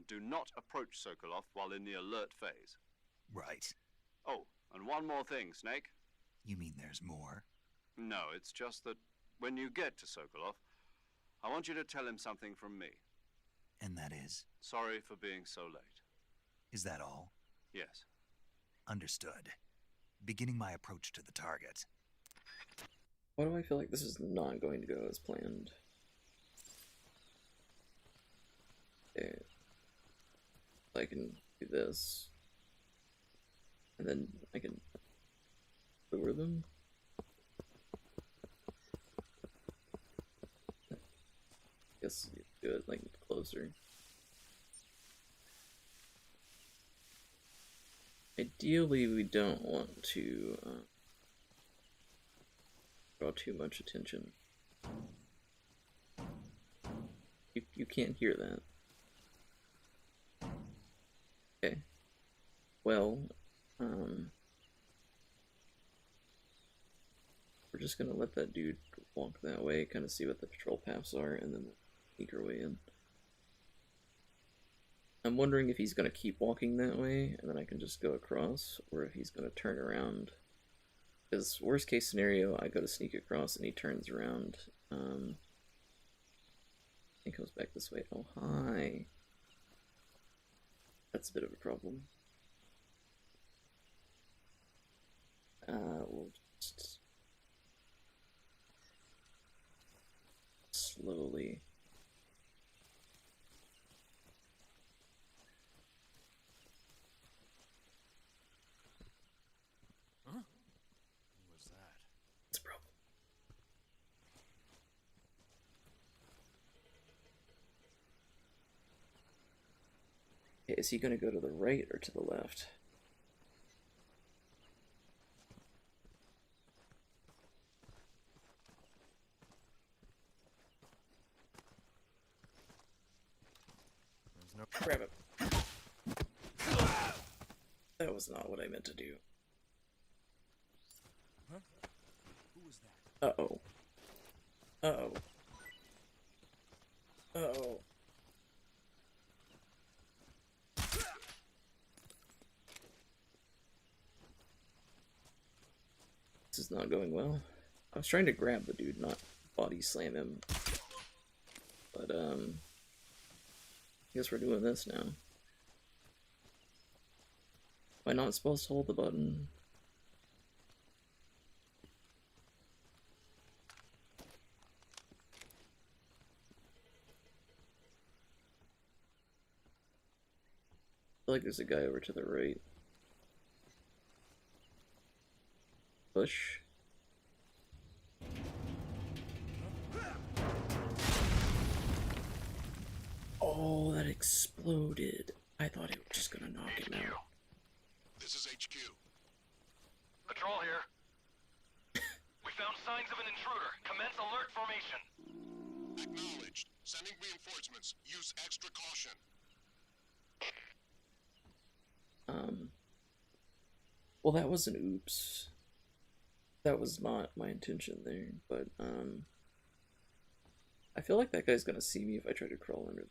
Do not approach Sokolov while in the alert phase. Right. Oh, and one more thing, Snake. You mean there's more? No, it's just that when you get to Sokolov, I want you to tell him something from me. And that is? Sorry for being so late. Is that all? Yes. Understood. Beginning my approach to the target. Why do I feel like this is not going to go as planned? Okay. I can do this. And then I can lure them. Guess you do it like closer. Ideally, we don't want to draw too much attention. You can't hear that. Okay. Well, we're just gonna let that dude walk that way, kind of see what the patrol paths are, and then we'll sneak our way in. I'm wondering if he's gonna keep walking that way, and then I can just go across, or if he's gonna turn around. Because worst case scenario, I go to sneak across and he turns around. He goes back this way. Oh, hi. That's a bit of a problem. We'll just slowly. Huh? What was that? It's a problem. Okay, is he gonna go to the right or to the left? There's no. Grab it. That was not what I meant to do. Huh? Who was that? Uh-oh. Uh-oh. Uh-oh. This is not going well. I was trying to grab the dude, not body slam him. But, I guess we're doing this now. Am I not supposed to hold the button? I feel like there's a guy over to the right. Push. Oh, that exploded. I thought it was just gonna knock him out. This is HQ. Patrol here. We found signs of an intruder. Commence alert formation. Acknowledged. Sending reinforcements. Use extra caution. Well, that was an oops. That was not my intention there, but, I feel like that guy's gonna see me if I try to crawl under.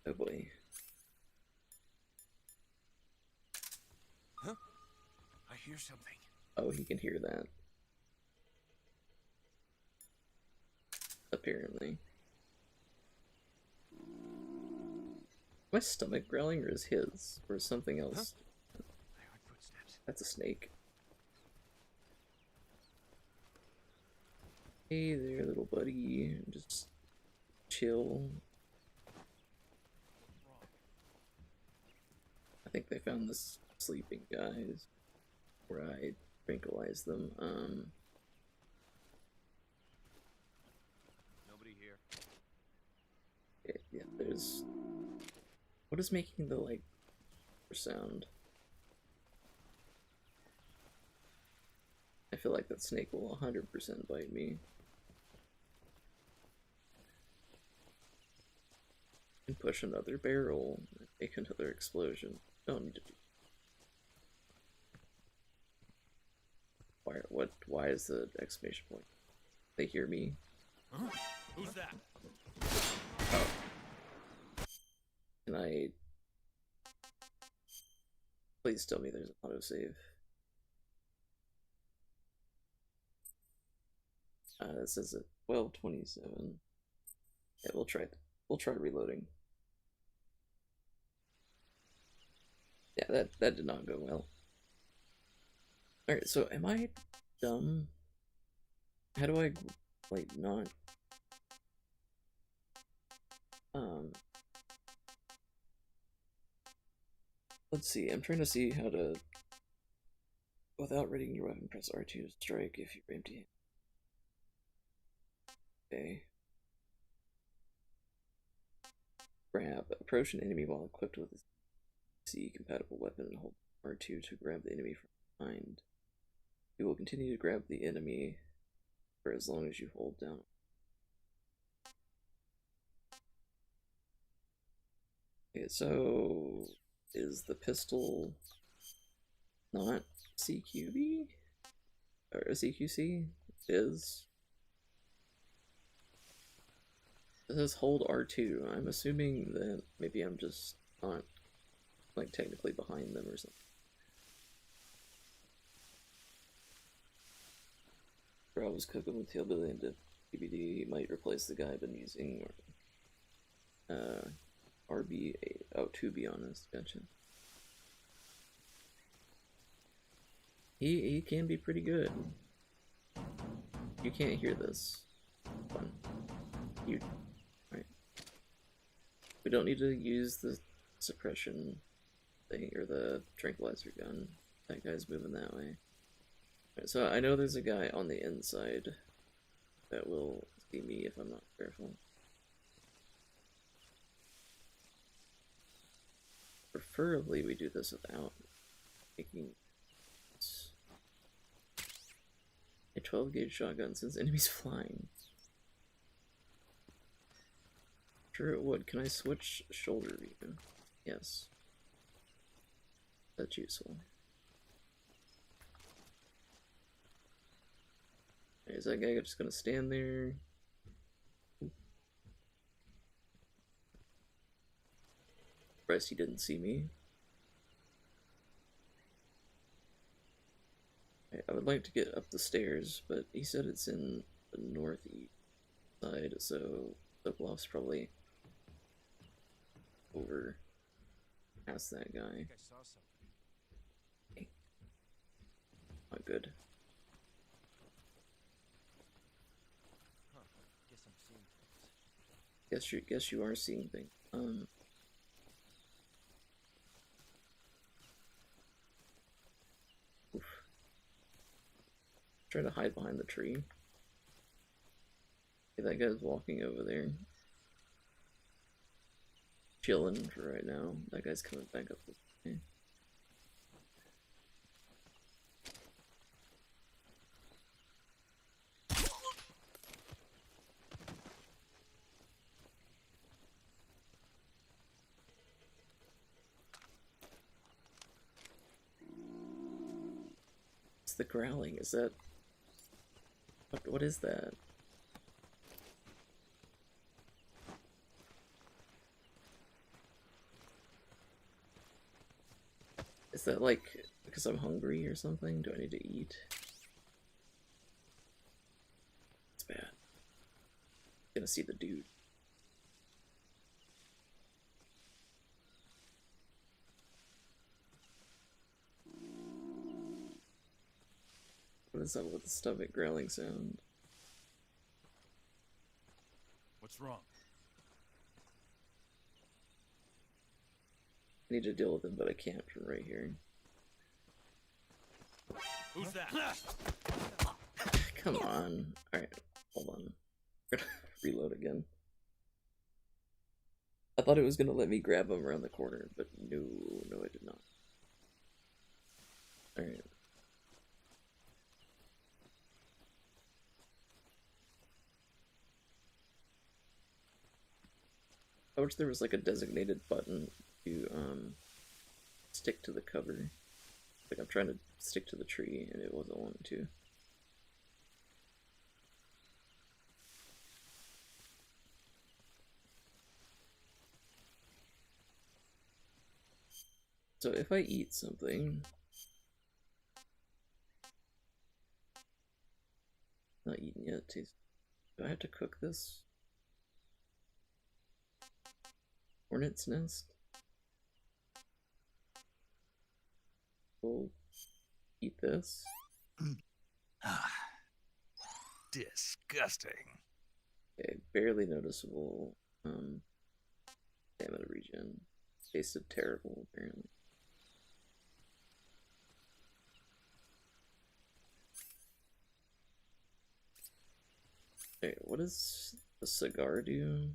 Oh boy. Huh? I hear something. Oh, he can hear that. Apparently. My stomach growling, or is his? Or is something else? Huh? I heard footsteps. That's a snake. Hey there, little buddy. Just chill. I think they found this sleeping guys where I tranquilized them. Nobody here. Yeah, there's. What is making the like sound? I feel like that snake will 100% bite me. And push another barrel, make another explosion. Don't need to do. Why is the exclamation point? They hear me. Huh? Who's that? Oh. Can I please tell me there's an autosave? It says at 12:27. Yeah, we'll try reloading. Yeah, that did not go well. Alright, so am I dumb? How do I, like, not... Let's see, I'm trying to see how to... Without readying your weapon, press R2 to strike if you're empty. Okay. Grab. Approach an enemy while equipped with a C compatible weapon and hold R2 to grab the enemy from behind. You will continue to grab the enemy for as long as you hold down. Okay, so is the pistol not CQB? Or CQC? It is. It says hold R2. I'm assuming that maybe I'm just not, like, technically behind them or something. Or I was cooking with Hillbilly into PBD might replace the guy I've been using, or RB. Oh, to be honest, gotcha. He can be pretty good. You can't hear this. Fun. You right. We don't need to use the suppression thing or the tranquilizer gun. That guy's moving that way. Right, so I know there's a guy on the inside that will see me if I'm not careful. Preferably we do this without making a 12 gauge shotgun since enemies flying. Sure it would. Can I switch shoulder view? Yes. That's useful. Is that guy just gonna stand there? Surprised he didn't see me. I would like to get up the stairs, but he said it's in the northeast side, so Sokolov's probably over past that guy. I think I saw something. Okay. Not good. Huh. Guess I'm seeing things. Guess you are seeing things. Oof. Try to hide behind the tree. Okay, that guy's walking over there. Chilling for right now. That guy's coming back up this way. It's the growling. Is that... What is that? Is that like because I'm hungry or something? Do I need to eat? It's bad. Gonna see the dude. What is up with the stomach growling sound? What's wrong? I need to deal with him, but I can't from right here. Who's that? Come on. Alright, hold on. I'm gonna reload again. I thought it was gonna let me grab him around the corner, but no, it did not. Alright. I wish there was like a designated button to stick to the cover. Like I'm trying to stick to the tree and it wasn't wanting to. So if I eat something, not eaten yet, do I have to cook this? Hornet's nest? We'll eat this. Disgusting. Okay, barely noticeable stamina regen. Tasted terrible, apparently. Okay, what does the cigar do?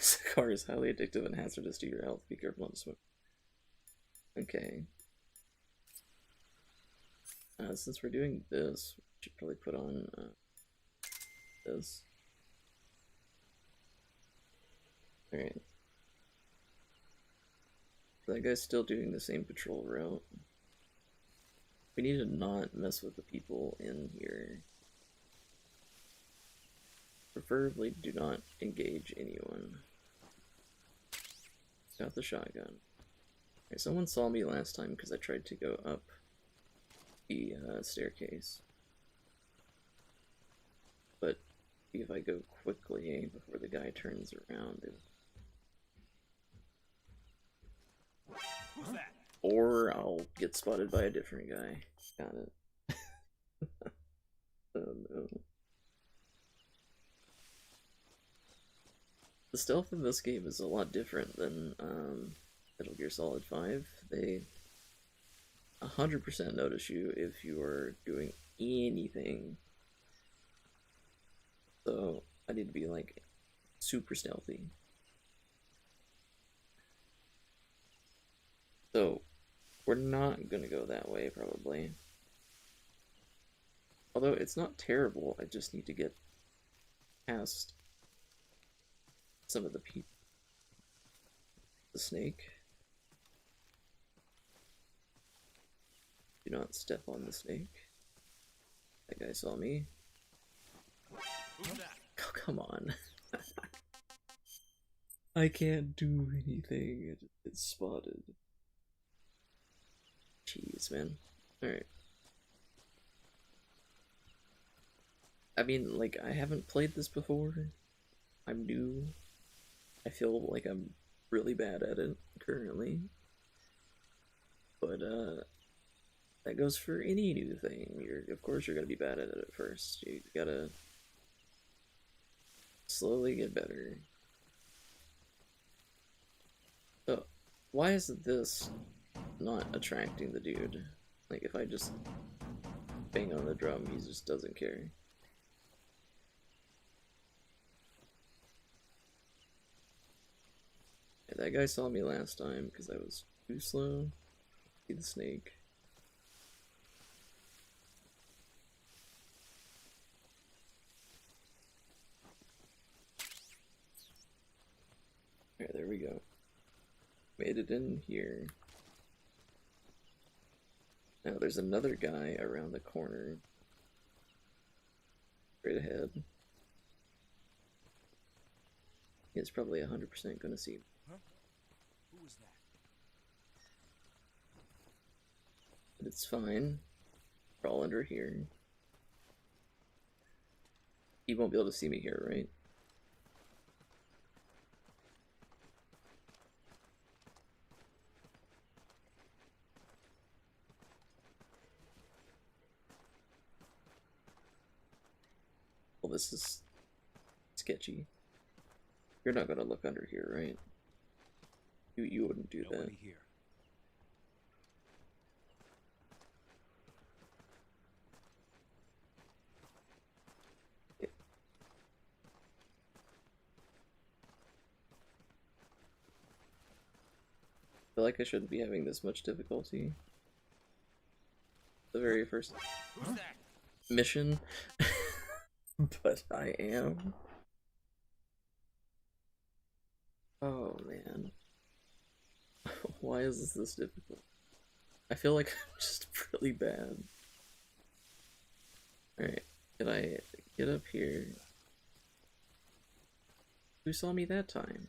Cigar is highly addictive and hazardous to your health. Be careful not to smoke. Okay. Since we're doing this, we should probably put on this. Alright. That guy's still doing the same patrol route. We need to not mess with the people in here. Preferably do not engage anyone. Got the shotgun. Okay, someone saw me last time because I tried to go up the staircase. But if I go quickly before the guy turns around, Who's that? or I'll get spotted by a different guy. Got it. Oh no. The stealth in this game is a lot different than Metal Gear Solid 5. They 100% notice you if you are doing anything. So I need to be like super stealthy. So we're not gonna go that way probably. Although it's not terrible, I just need to get past some of the people. The snake. Do not step on the snake. That guy saw me. Who's that? Oh, come on. I can't do anything. It's spotted. Jeez, man. Alright. I mean, like, I haven't played this before. I'm new. I feel like I'm really bad at it currently. But, that goes for any new thing. Of course you're gonna be bad at it at first. You gotta slowly get better. So, why is this not attracting the dude? Like, if I just bang on the drum, he just doesn't care. Yeah, that guy saw me last time because I was too slow. See the snake. Alright, there we go. Made it in here. Now there's another guy around the corner. Straight ahead. He's probably 100% gonna see me. Huh? Who was that? But it's fine. Crawl under here. He won't be able to see me here, right? Well, this is sketchy. You're not gonna look under here, right? You wouldn't do that. Nobody here. I feel like I shouldn't be having this much difficulty. The very first Who's that? mission, but I am. Oh man. Why is this difficult? I feel like I'm just really bad. Alright, can I get up here? Who saw me that time?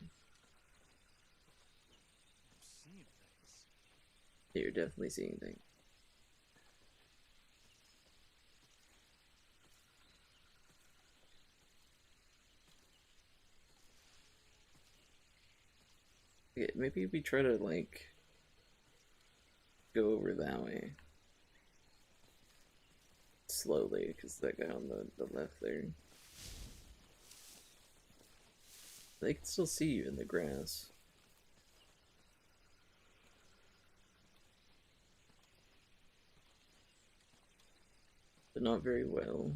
I'm seeing things. Yeah, you're definitely seeing things. Okay, maybe we try to, like, go over that way. Slowly, because that guy on the left there. They can still see you in the grass. But not very well.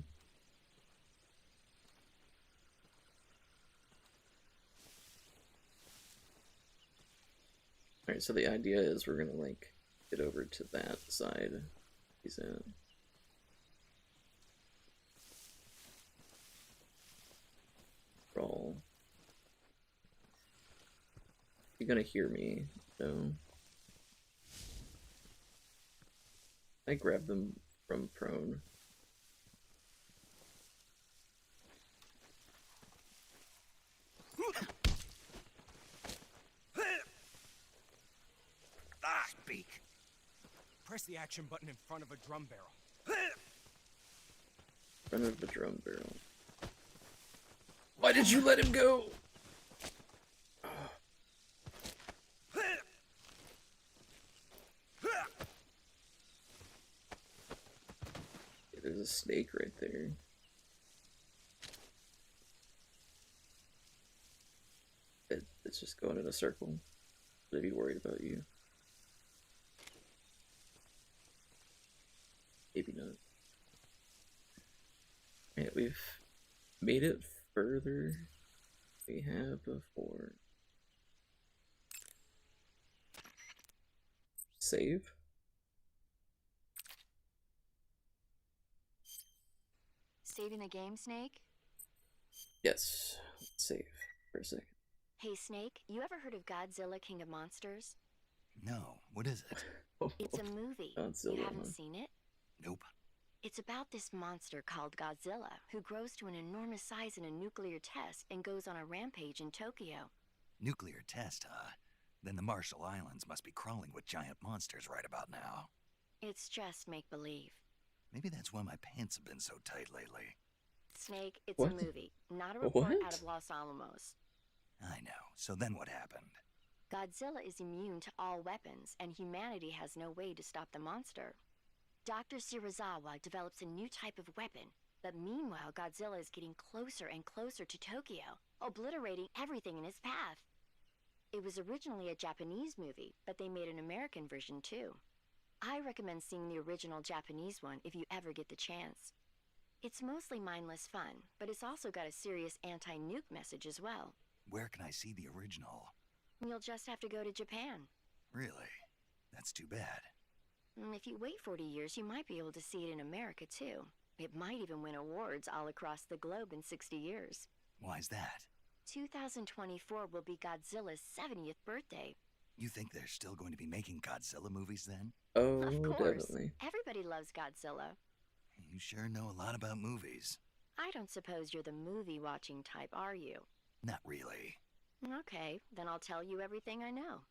Alright, so the idea is we're gonna, like, get over to that side he's at. Roll. You're gonna hear me, no? I grab them from prone. Speak. Press the action button in front of a drum barrel. Front of the drum barrel. Why did you let him go? There's a snake right there. It's just going in a circle. I'd be worried about you. Maybe not. Alright, we've made it further than we have before. Save. Saving the game, Snake? Yes, let's save for a second. Hey, Snake, you ever heard of Godzilla King of Monsters? No, what is it? It's a movie. Godzilla, You haven't huh? seen it? Nope. It's about this monster called Godzilla, who grows to an enormous size in a nuclear test and goes on a rampage in Tokyo. Nuclear test, huh? Then the Marshall Islands must be crawling with giant monsters right about now. It's just make-believe. Maybe that's why my pants have been so tight lately. Snake, it's What? a movie, not a report What? out of Los Alamos. I know. So then what happened? Godzilla is immune to all weapons, and humanity has no way to stop the monster. Dr. Shirazawa develops a new type of weapon, but meanwhile Godzilla is getting closer and closer to Tokyo, obliterating everything in his path. It was originally a Japanese movie, but they made an American version too. I recommend seeing the original Japanese one if you ever get the chance. It's mostly mindless fun, but it's also got a serious anti-nuke message as well. Where can I see the original? You'll just have to go to Japan. Really? That's too bad. If you wait 40 years, you might be able to see it in America too. It might even win awards all across the globe in 60 years. Why's that? 2024 will be Godzilla's 70th birthday. You think they're still going to be making Godzilla movies then? Oh, Of course. definitely. Everybody loves Godzilla. You sure know a lot about movies. I don't suppose you're the movie-watching type, are you? Not really. Okay, then I'll tell you everything I know.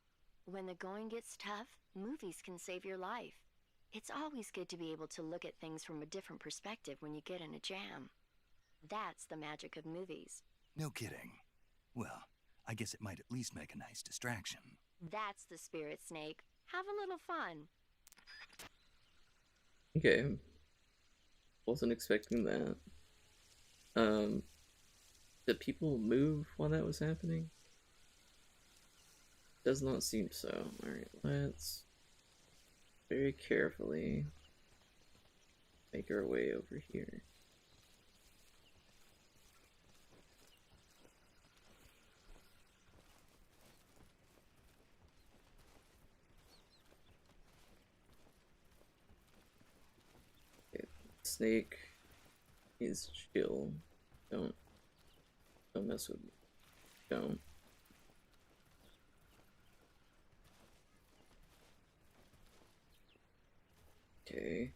When the going gets tough, movies can save your life. It's always good to be able to look at things from a different perspective when you get in a jam. That's the magic of movies. No kidding. Well, I guess it might at least make a nice distraction. That's the spirit, Snake. Have a little fun. Okay. Wasn't expecting that. Did people move while that was happening? Does not seem so. Alright, let's very carefully make our way over here. Okay, Snake is chill. Don't mess with me. Don't. Okay.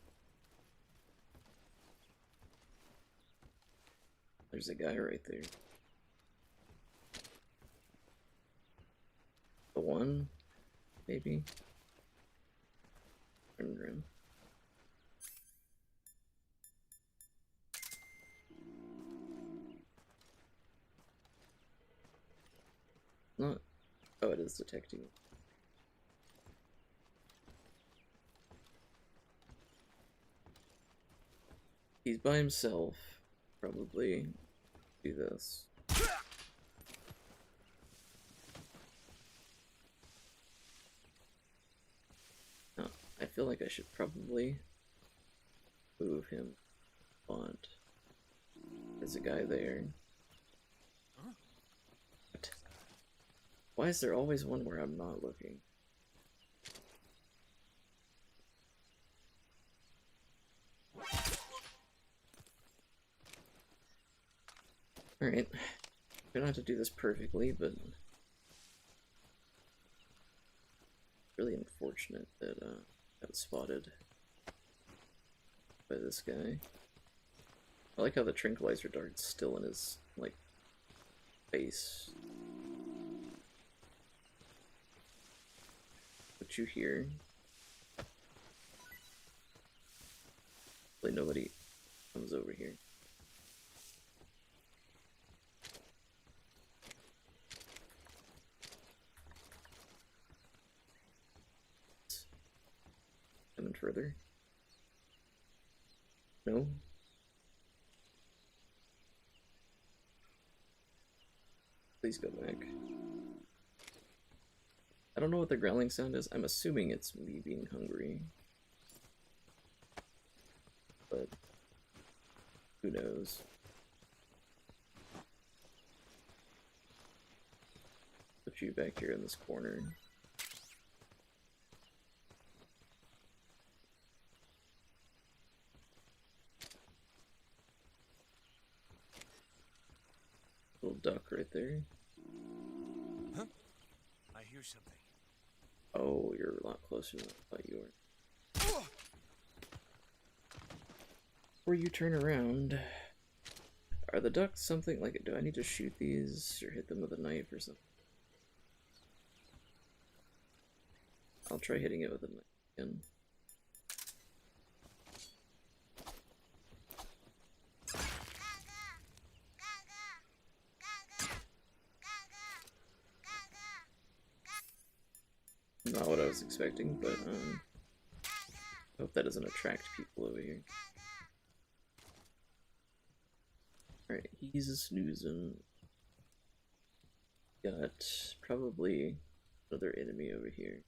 There's a guy right there. The one, maybe. Under him. Not. Oh, it is detecting. He's by himself. Probably do this. Oh, I feel like I should probably move him. But there's a guy there. What? Why is there always one where I'm not looking? Alright. We don't have to do this perfectly, but really unfortunate that got spotted by this guy. I like how the tranquilizer dart's still in his, like, face. Put you here. Hopefully nobody comes over here. Coming further? No? Please go back. I don't know what the growling sound is. I'm assuming it's me being hungry. But who knows? Put you back here in this corner. Little duck right there. Huh? I hear something. Oh, you're a lot closer than I thought you were. Before you turn around, are the ducks something like, do I need to shoot these or hit them with a knife or something? I'll try hitting it with a knife again. Not what I was expecting, but I hope that doesn't attract people over here. Alright, he's a snoozing. Got probably another enemy over here.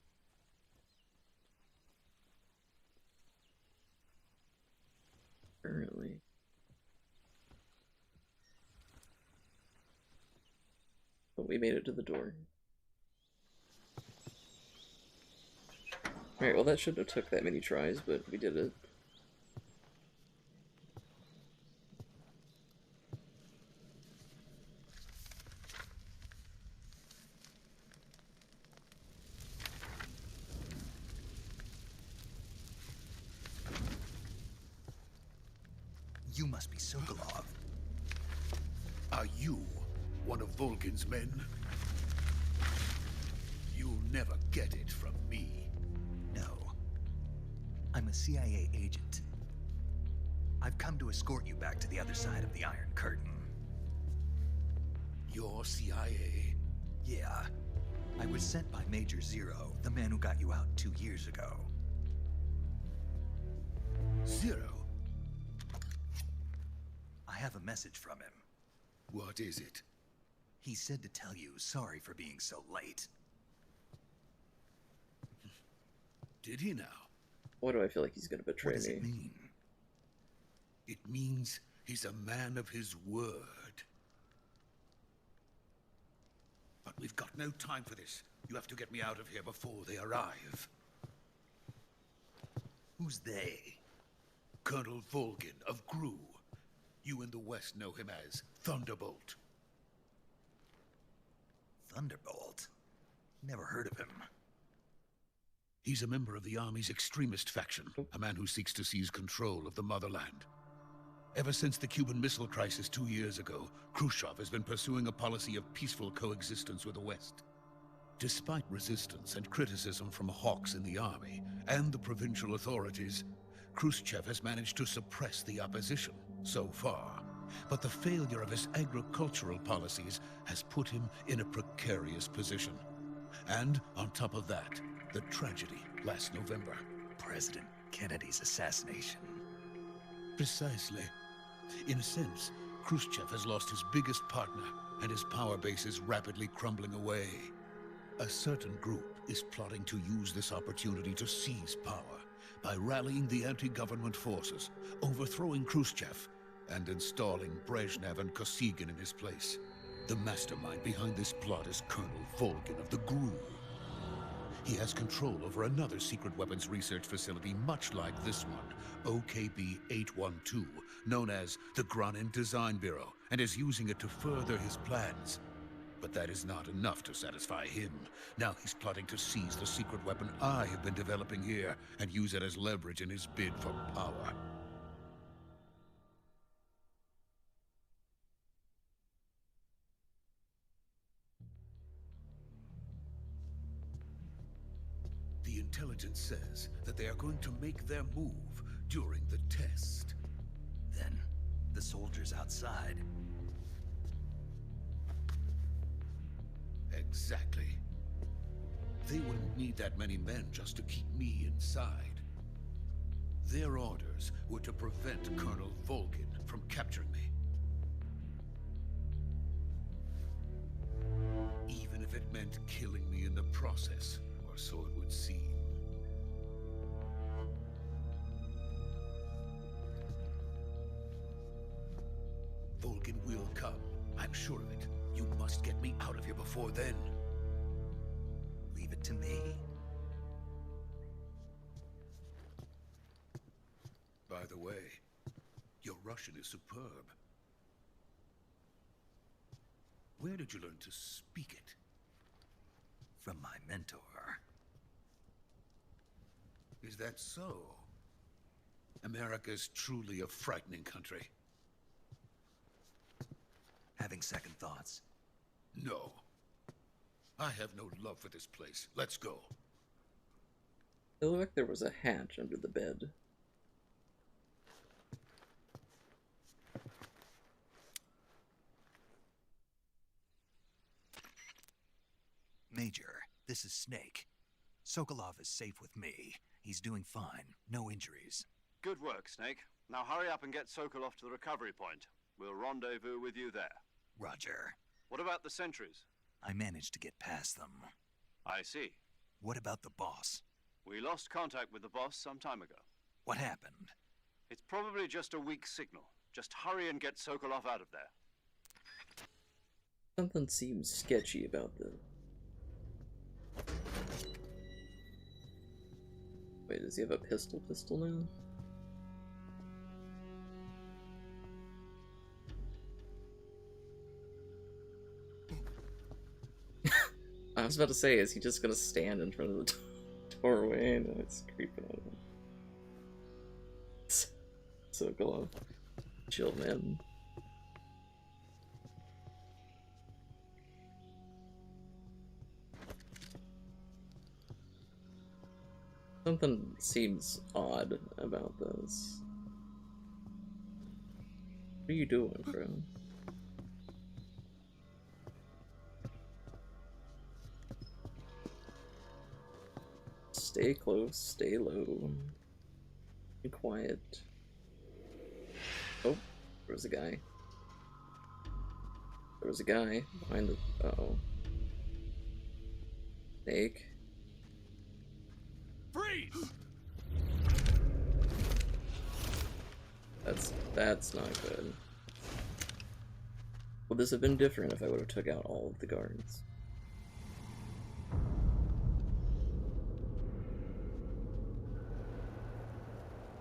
Currently. But we made it to the door. Alright, well that shouldn't have took that many tries, but we did it. You must be Sokolov. Are you one of Volgin's men? You'll never get it from me. No. I'm a CIA agent. I've come to escort you back to the other side of the Iron Curtain. You're CIA? Yeah. I was sent by Major Zero, the man who got you out 2 years ago. Zero? I have a message from him. What is it? He said to tell you sorry for being so late. Did he now? Why do I feel like he's gonna betray me? What does it mean? It means he's a man of his word. But we've got no time for this. You have to get me out of here before they arrive. Who's they? Colonel Volgin of GRU. You in the West know him as Thunderbolt. Thunderbolt? Never heard of him. He's a member of the Army's extremist faction, a man who seeks to seize control of the motherland. Ever since the Cuban Missile Crisis 2 years ago, Khrushchev has been pursuing a policy of peaceful coexistence with the West. Despite resistance and criticism from hawks in the army and the provincial authorities, Khrushchev has managed to suppress the opposition so far. But the failure of his agricultural policies has put him in a precarious position. And on top of that, the tragedy last November. President Kennedy's assassination. Precisely. In a sense, Khrushchev has lost his biggest partner, and his power base is rapidly crumbling away. A certain group is plotting to use this opportunity to seize power by rallying the anti-government forces, overthrowing Khrushchev, and installing Brezhnev and Kosygin in his place. The mastermind behind this plot is Colonel Volgin of the GRU. He has control over another secret weapons research facility much like this one, OKB-812, known as the Granin Design Bureau, and is using it to further his plans. But that is not enough to satisfy him. Now he's plotting to seize the secret weapon I have been developing here and use it as leverage in his bid for power. The intelligence says that they are going to make their move during the test. Then, the soldiers outside. Exactly. They wouldn't need that many men just to keep me inside. Their orders were to prevent Colonel Volgin from capturing me. Even if it meant killing me in the process, or so it would seem. Volgin will come. I'm sure of it. You must get me out of here before then. Leave it to me. By the way, your Russian is superb. Where did you learn to speak it? From my mentor. Is that so? America's truly a frightening country. Having second thoughts? No. I have no love for this place. Let's go. It looked like there was a hatch under the bed. Major, this is Snake. Sokolov is safe with me. He's doing fine. No injuries. Good work, Snake. Now hurry up and get Sokolov to the recovery point. We'll rendezvous with you there. Roger. What about the sentries? I managed to get past them. I see. What about the boss? We lost contact with the boss some time ago. What happened? It's probably just a weak signal. Just hurry and get Sokolov out of there. Something seems sketchy about this. Wait, does he have a pistol now? I was about to say, is he just gonna stand in front of the doorway and it's creeping on him? So cool. Chill, man. Something seems odd about this. What are you doing, bro? Stay close, stay low. Be quiet. Oh, there was a guy. There was a guy behind the... Uh-oh. Snake. Freeze! That's not good. Would this have been different if I would have took out all of the guards?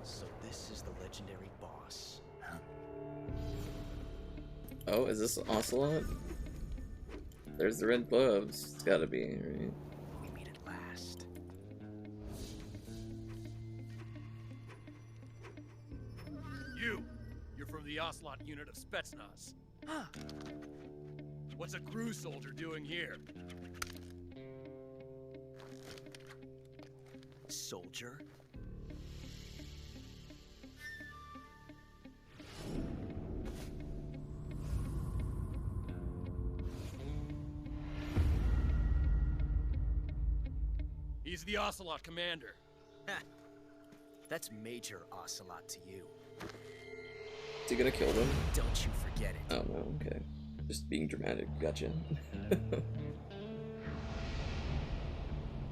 So this is the legendary boss. Huh? Oh, is this Ocelot? There's the red gloves. It's gotta be, right? We meet at last. You're from the Ocelot unit of Spetsnaz. Huh. What's a crew soldier doing here? Soldier? He's the Ocelot commander. Ha! That's Major Ocelot to you. Is he gonna kill them? Don't you forget it. Oh no, okay. Just being dramatic, gotcha.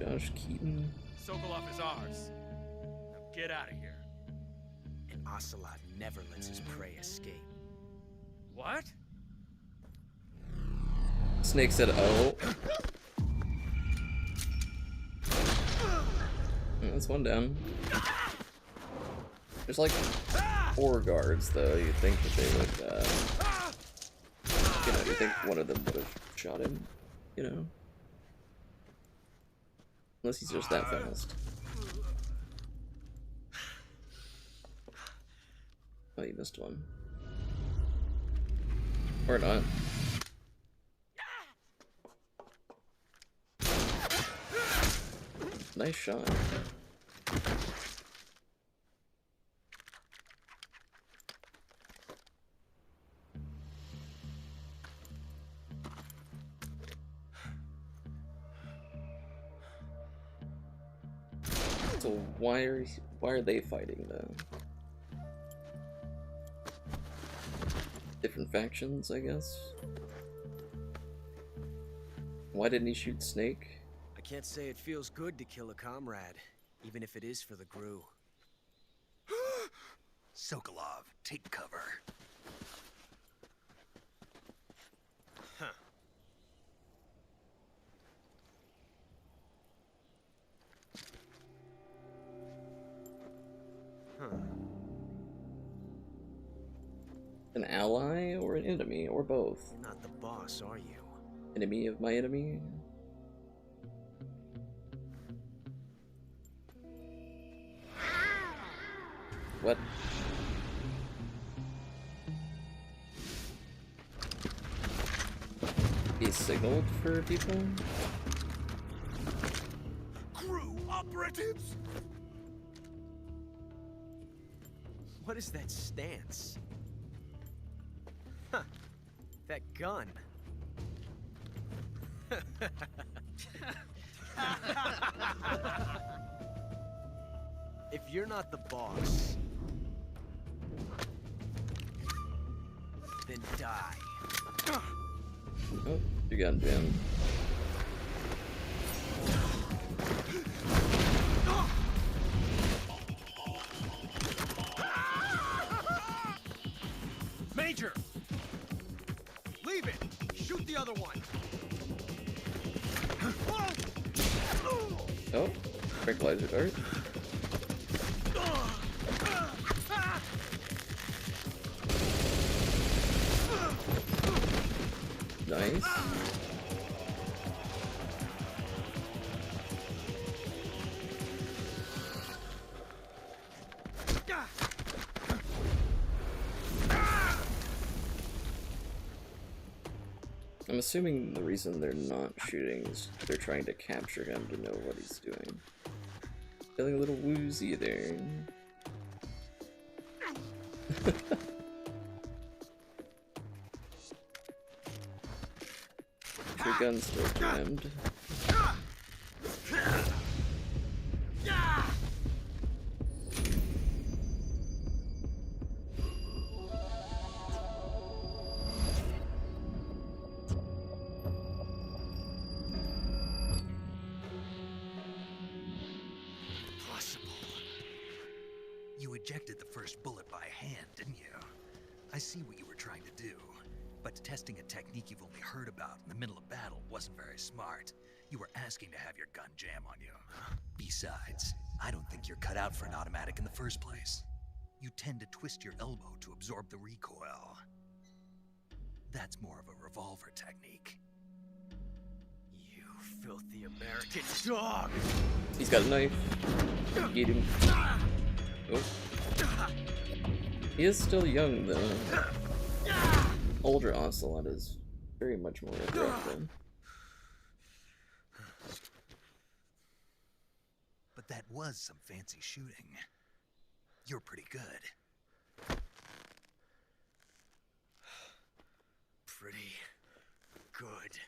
Josh Keaton. Sokolov is ours. Now get out of here. And Ocelot never lets his prey escape. What? Snake said, oh. That's one down. There's like 4 guards, though. You'd think that they would, you know, you'd think one of them would have shot him, you know? Unless he's just that fast. Oh, you missed one. Or not. Nice shot. So why are they fighting though? Different factions, I guess. Why didn't he shoot Snake? I can't say it feels good to kill a comrade, even if it is for the Gru. Sokolov, take cover. Huh. An ally or an enemy or both? You're not the boss, are you? Enemy of my enemy? What? He signaled for people? Gru operatives! What is that stance? Huh. That gun. If you're not the boss, then die. Oh, you got jammed. Major! Leave it! Shoot the other one! Oh, tranquilizer dart. Nice. I'm assuming the reason they're not shooting is they're trying to capture him to know what he's doing. Feeling a little woozy there. Your gun's still jammed. You ejected the first bullet by hand, didn't you? I see what you were trying to do. But testing a technique you've only heard about in the middle of battle wasn't very smart. You were asking to have your gun jam on you. Besides, I don't think you're cut out for an automatic in the first place. You tend to twist your elbow to absorb the recoil. That's more of a revolver technique. You filthy American dog! He's got a knife. Get him. Oh. He is still young though. Older Ocelot is very much more aggressive. But that was some fancy shooting. You're pretty good. Pretty good.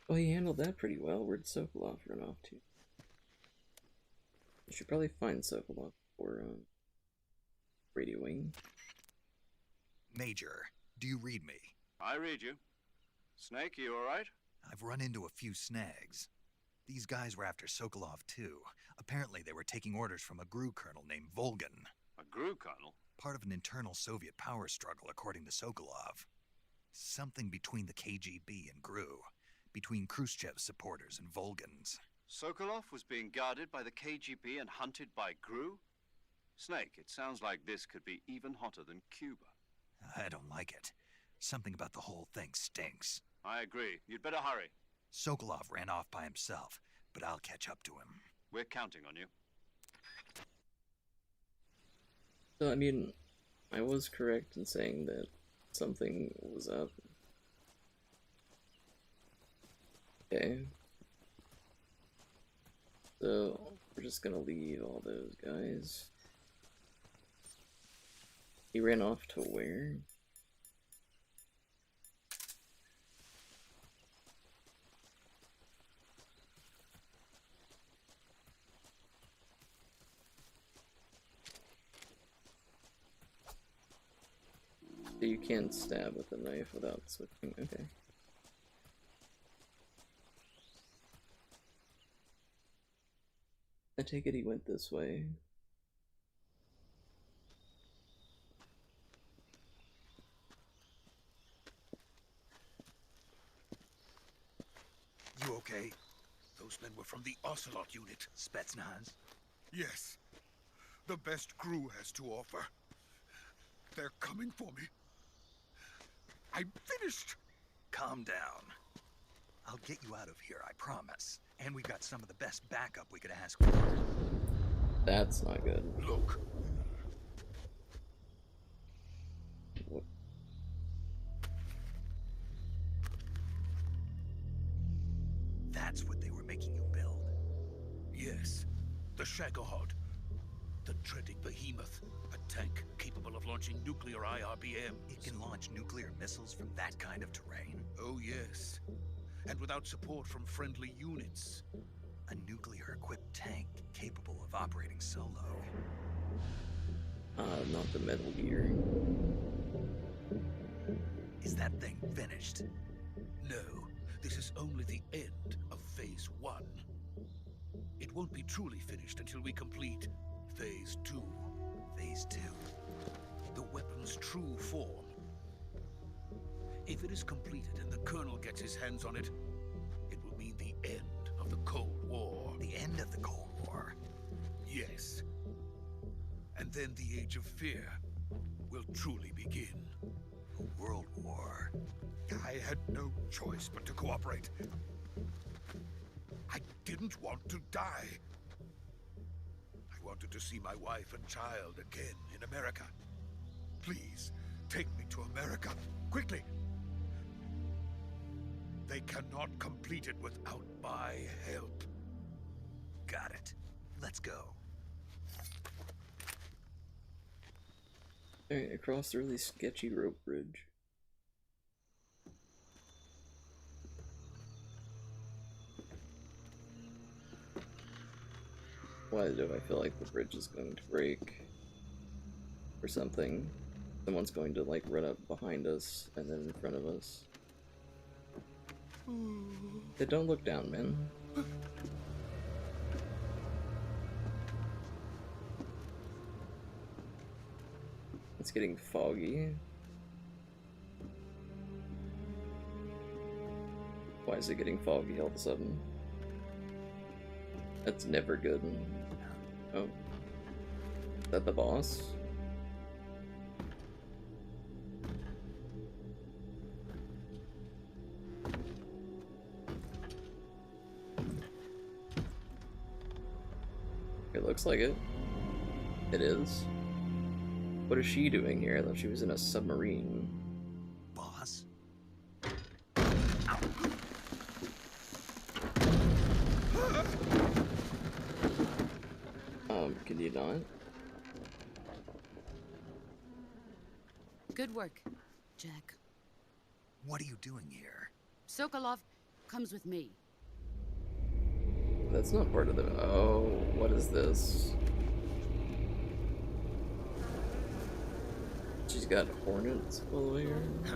Oh, he handled that pretty well. Where'd Sokolov run off to? I should probably find Sokolov for radioing. Major, do you read me? I read you. Snake, you alright? I've run into a few snags. These guys were after Sokolov, too. Apparently, they were taking orders from a GRU colonel named Volgan. A GRU colonel? Part of an internal Soviet power struggle, according to Sokolov. Something between the KGB and GRU. Between Khrushchev's supporters and Volgan's. Sokolov was being guarded by the KGB and hunted by GRU? Snake, it sounds like this could be even hotter than Cuba. I don't like it. Something about the whole thing stinks. I agree. You'd better hurry. Sokolov ran off by himself, but I'll catch up to him. We're counting on you. So, I mean, I was correct in saying that something was up. Okay. So, we're just gonna leave all those guys. He ran off to where? So you can't stab with a knife without switching, okay. I take it he went this way. You okay? Those men were from the Ocelot unit. Spetsnaz? Yes. The best GRU has to offer. They're coming for me. I'm finished. Calm down. I'll get you out of here, I promise. And we've got some of the best backup we could ask for. That's not good. Look. What? That's what they were making you build? Yes. The Shagohod. The dreaded behemoth. A tank capable of launching nuclear IRBM. It can launch nuclear missiles from that kind of terrain? Oh, yes. And without support from friendly units. A nuclear-equipped tank capable of operating solo. Not the Metal Gear. Is that thing finished? No. This is only the end of Phase 1. It won't be truly finished until we complete Phase 2. Phase 2? The weapon's true form. If it is completed and the Colonel gets his hands on it, it will mean the end of the Cold War. The end of the Cold War? Yes. And then the Age of Fear will truly begin. A world war? I had no choice but to cooperate. I didn't want to die. I wanted to see my wife and child again in America. Please, take me to America, quickly. They cannot complete it without my help. Got it. Let's go. Alright, across the really sketchy rope bridge. Why do I feel like the bridge is going to break? Or something. Someone's going to, like, run up behind us and then in front of us. Hey, don't look down, man. It's getting foggy. Why is it getting foggy all of a sudden? That's never good. Oh. Is that the boss? It looks like it. It is. What is she doing here? I thought she was in a submarine. Boss? Can you not? Good work, Jack. What are you doing here? Sokolov comes with me. That's not part of the... Oh, what is this? She's got hornets all the way around.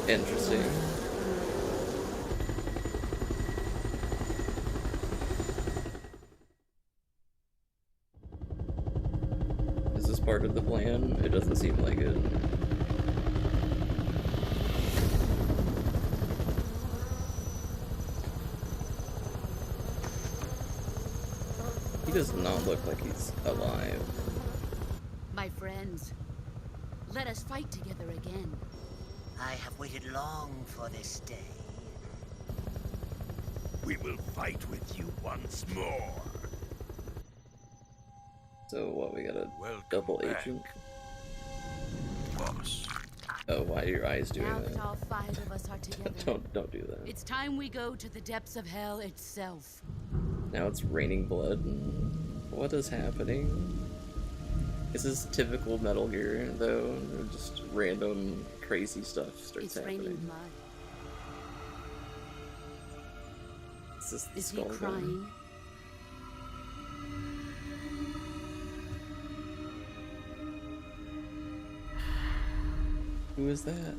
Interesting. Is this part of the plan? It doesn't seem like it. He does not look like he's alive. My friends, let us fight together again. I have waited long for this day. We will fight with you once more. So what, we got a Welcome double back. agent? Boss. Oh, why are your eyes doing Now that? that all 5 of us are together, Don't do that. it's time we go to the depths of hell itself. Now it's raining blood. What is happening? This is typical Metal Gear, though. Just random crazy stuff starts It's happening. raining mud. Is this the Is he skull gun? crying? Who is that?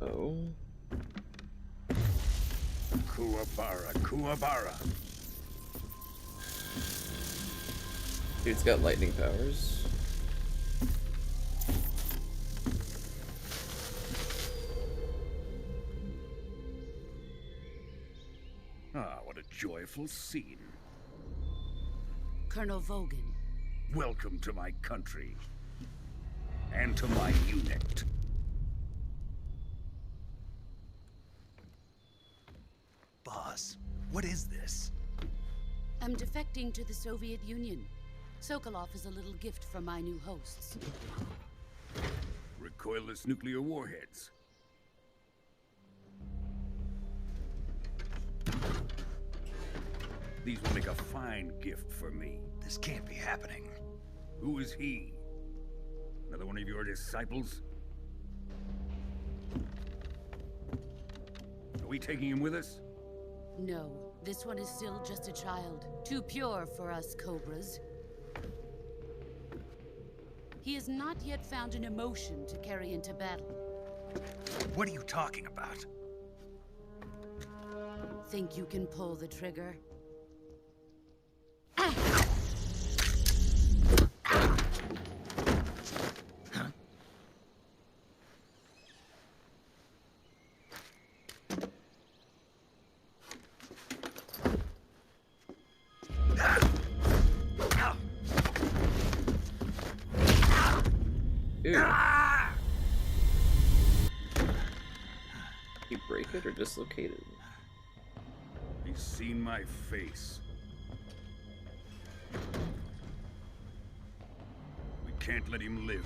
Oh. Kuwabara, Kuwabara. Dude's got lightning powers. Ah, what a joyful scene. Colonel Vogan. Welcome to my country. And to my unit. Boss, what is this? I'm defecting to the Soviet Union. Sokolov is a little gift from my new hosts. Recoilless nuclear warheads. These will make a fine gift for me. This can't be happening. Who is he? Another one of your disciples? Are we taking him with us? No, this one is still just a child. Too pure for us Cobras. He has not yet found an emotion to carry into battle. What are you talking about? Think you can pull the trigger? Ew. You break it or dislocate it? He's seen my face. We can't let him live.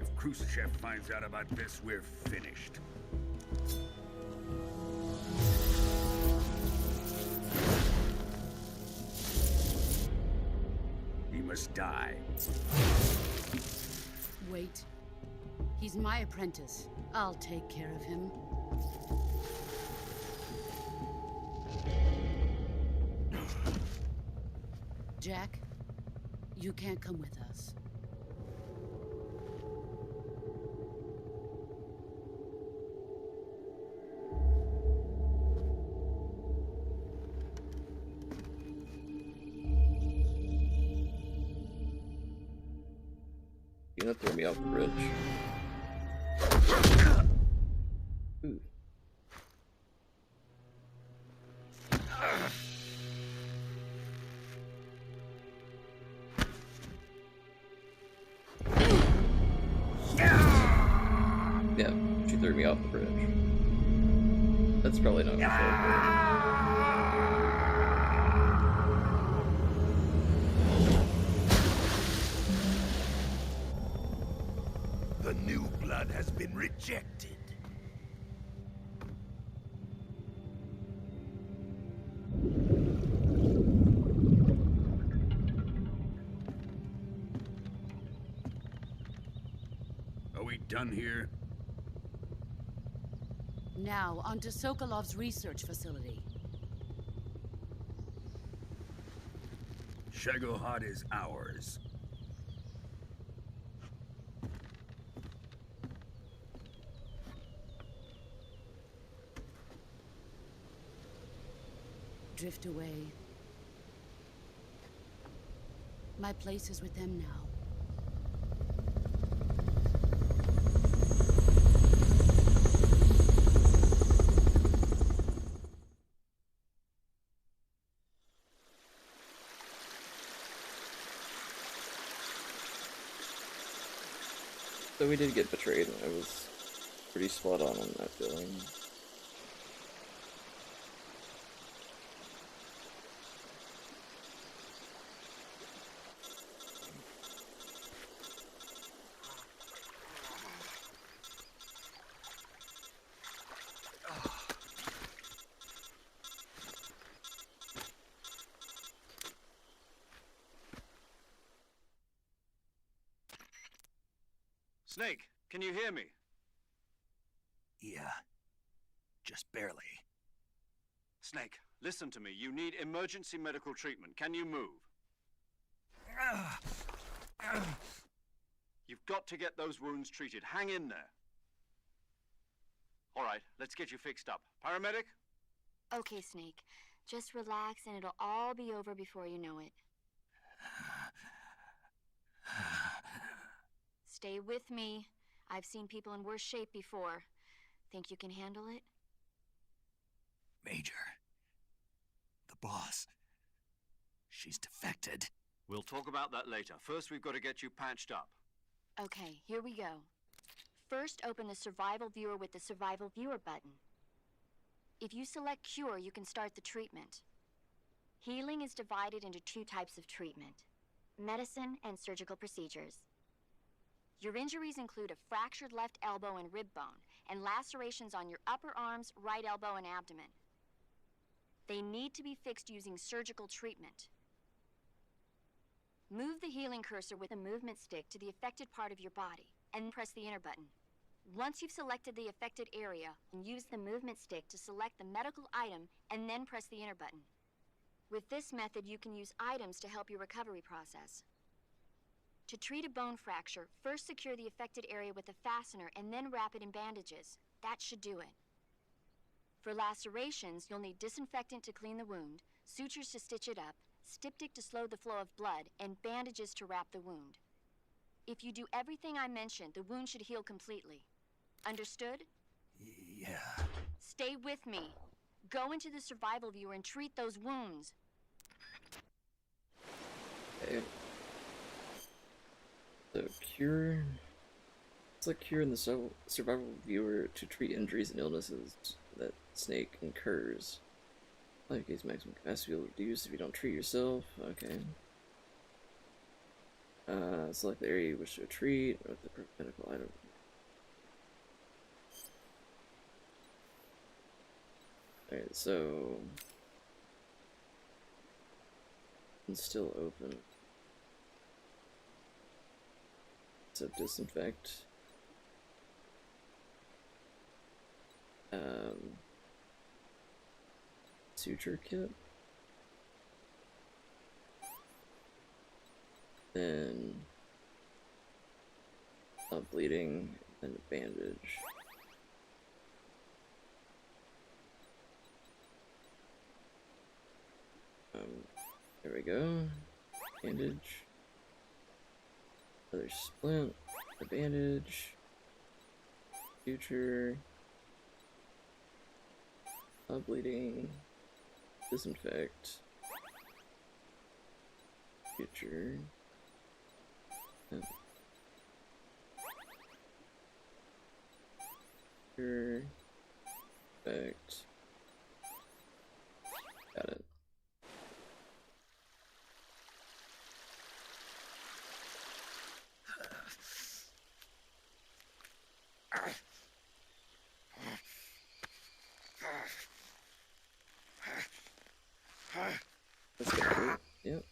If Khrushchev finds out about this, we're finished. He must die. Wait. He's my apprentice. I'll take care of him. Jack, you can't come with us. You're gonna throw me off the bridge. Ooh. Yeah, she threw me off the bridge. That's probably not fair. The new blood has been rejected. we done here? Now, on to Sokolov's research facility. Shagohod is ours. Drift away. My place is with them now. So we did get betrayed, and I was pretty spot on that feeling. Snake, can you hear me? Yeah. Just barely. Snake, listen to me. You need emergency medical treatment. Can you move? You've got to get those wounds treated. Hang in there. All right, let's get you fixed up. Paramedic? Okay, Snake. Just relax and it'll all be over before you know it. Stay with me. I've seen people in worse shape before. Think you can handle it? Major. The boss. She's defected. We'll talk about that later. First, we've got to get you patched up. Okay, here we go. First, open the Survival Viewer with the Survival Viewer button. If you select Cure, you can start the treatment. Healing is divided into two types of treatment: medicine and surgical procedures. Your injuries include a fractured left elbow and rib bone, and lacerations on your upper arms, right elbow, and abdomen. They need to be fixed using surgical treatment. Move the healing cursor with a movement stick to the affected part of your body, and press the enter button. Once you've selected the affected area, use the movement stick to select the medical item, and then press the enter button. With this method, you can use items to help your recovery process. To treat a bone fracture, first secure the affected area with a fastener and then wrap it in bandages. That should do it. For lacerations, you'll need disinfectant to clean the wound, sutures to stitch it up, styptic to slow the flow of blood, and bandages to wrap the wound. If you do everything I mentioned, the wound should heal completely. Understood? Yeah. Stay with me. Go into the Survival Viewer and treat those wounds. Okay. So cure. Select cure in the Survival Viewer to treat injuries and illnesses that Snake incurs. Life gains maximum capacity will reduce if you don't treat yourself. Okay. Select the area you wish to treat with the medical item. Alright, so it's still open. So disinfect. Suture kit. Then stop bleeding and a bandage. There we go. Bandage. Another splint. A bandage. Suture. Stop bleeding. Disinfect. Suture. Perfect. Got it. Let's get through. Yep.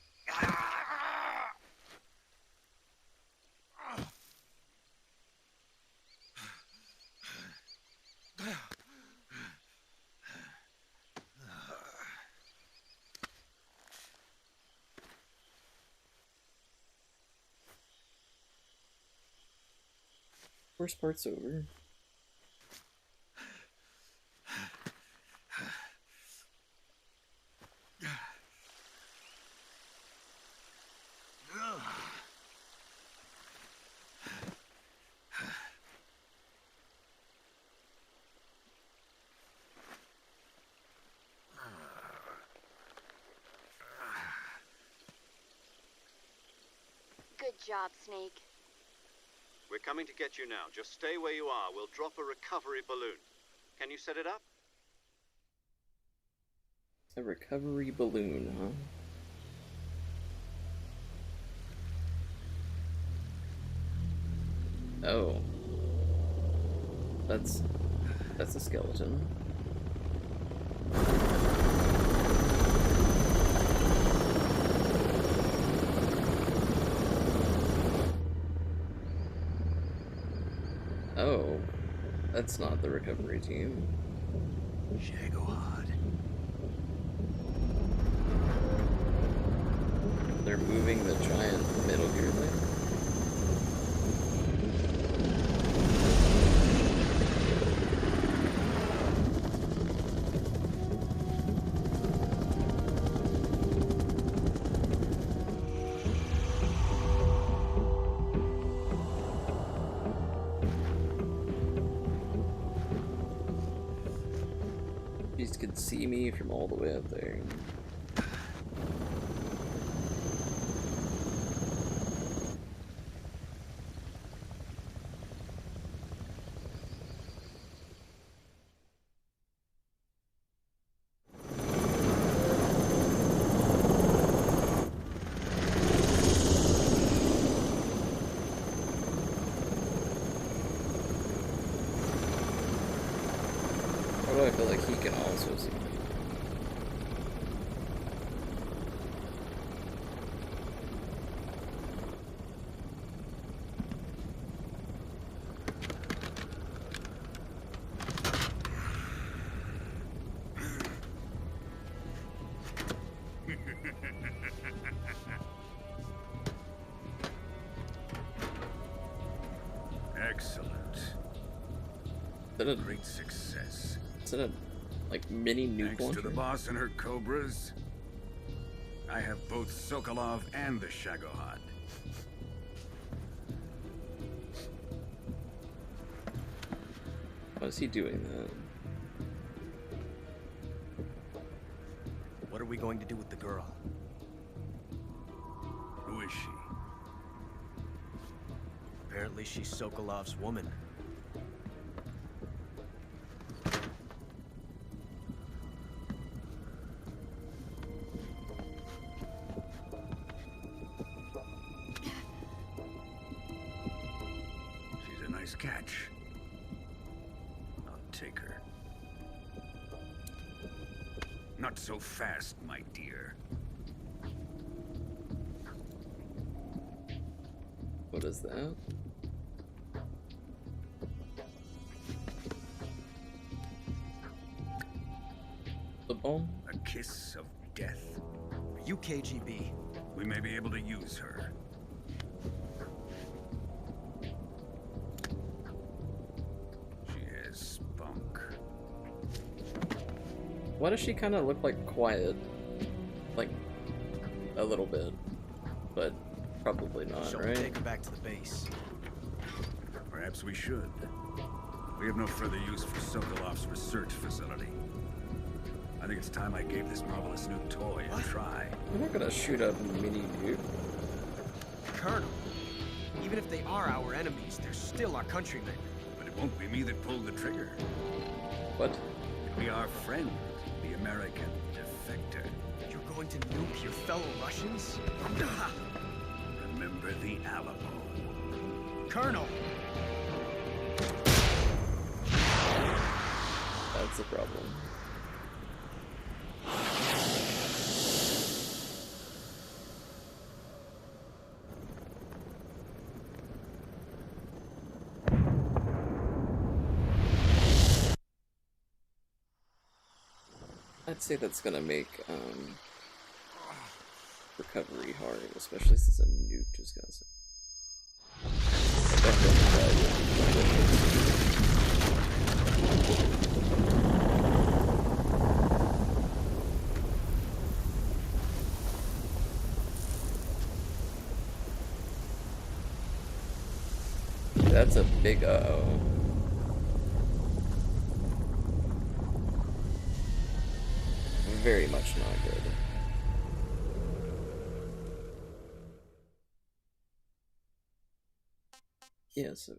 Worst part's over. Good job, Snake. We're coming to get you now. Just stay where you are. We'll drop a recovery balloon. Can you set it up? A recovery balloon, huh? Oh. That's a skeleton. Oh, that's not the recovery team. Shagohod. They're moving the giant Metal Gear thing. These could see me from all the way up there. Why do I feel like he can also see me? Excellent. Is that a Great success. Is that a like mini nuke Thanks launcher? to the boss and her cobras, I have both Sokolov and the Shagohod. Why is he doing that? What are we going to do with the girl? Who is she? Apparently she's Sokolov's woman. She's a nice catch. I'll take her. Not so fast, my dear. What is that? The bomb? A kiss of death. Are you KGB? We may be able to use her. She has spunk. Why does she kind of look like quiet? Like, a little bit. But probably not, Shall we right? take her back to the base? Perhaps we should. We have no further use for Sokolov's research facility. I think it's time I gave this marvelous new toy a try. We're not gonna shoot a mini nuke. Colonel, even if they are our enemies, they're still our countrymen. But it won't be me that pulled the trigger. What? It'll be our friend, the American defector. You're going to nuke your fellow Russians? Remember the Alamo. Colonel! That's the problem. I'd say that's gonna make recovery hard, especially since a nuke just got set. spectrum value. That's a big very much not good. Yeah, so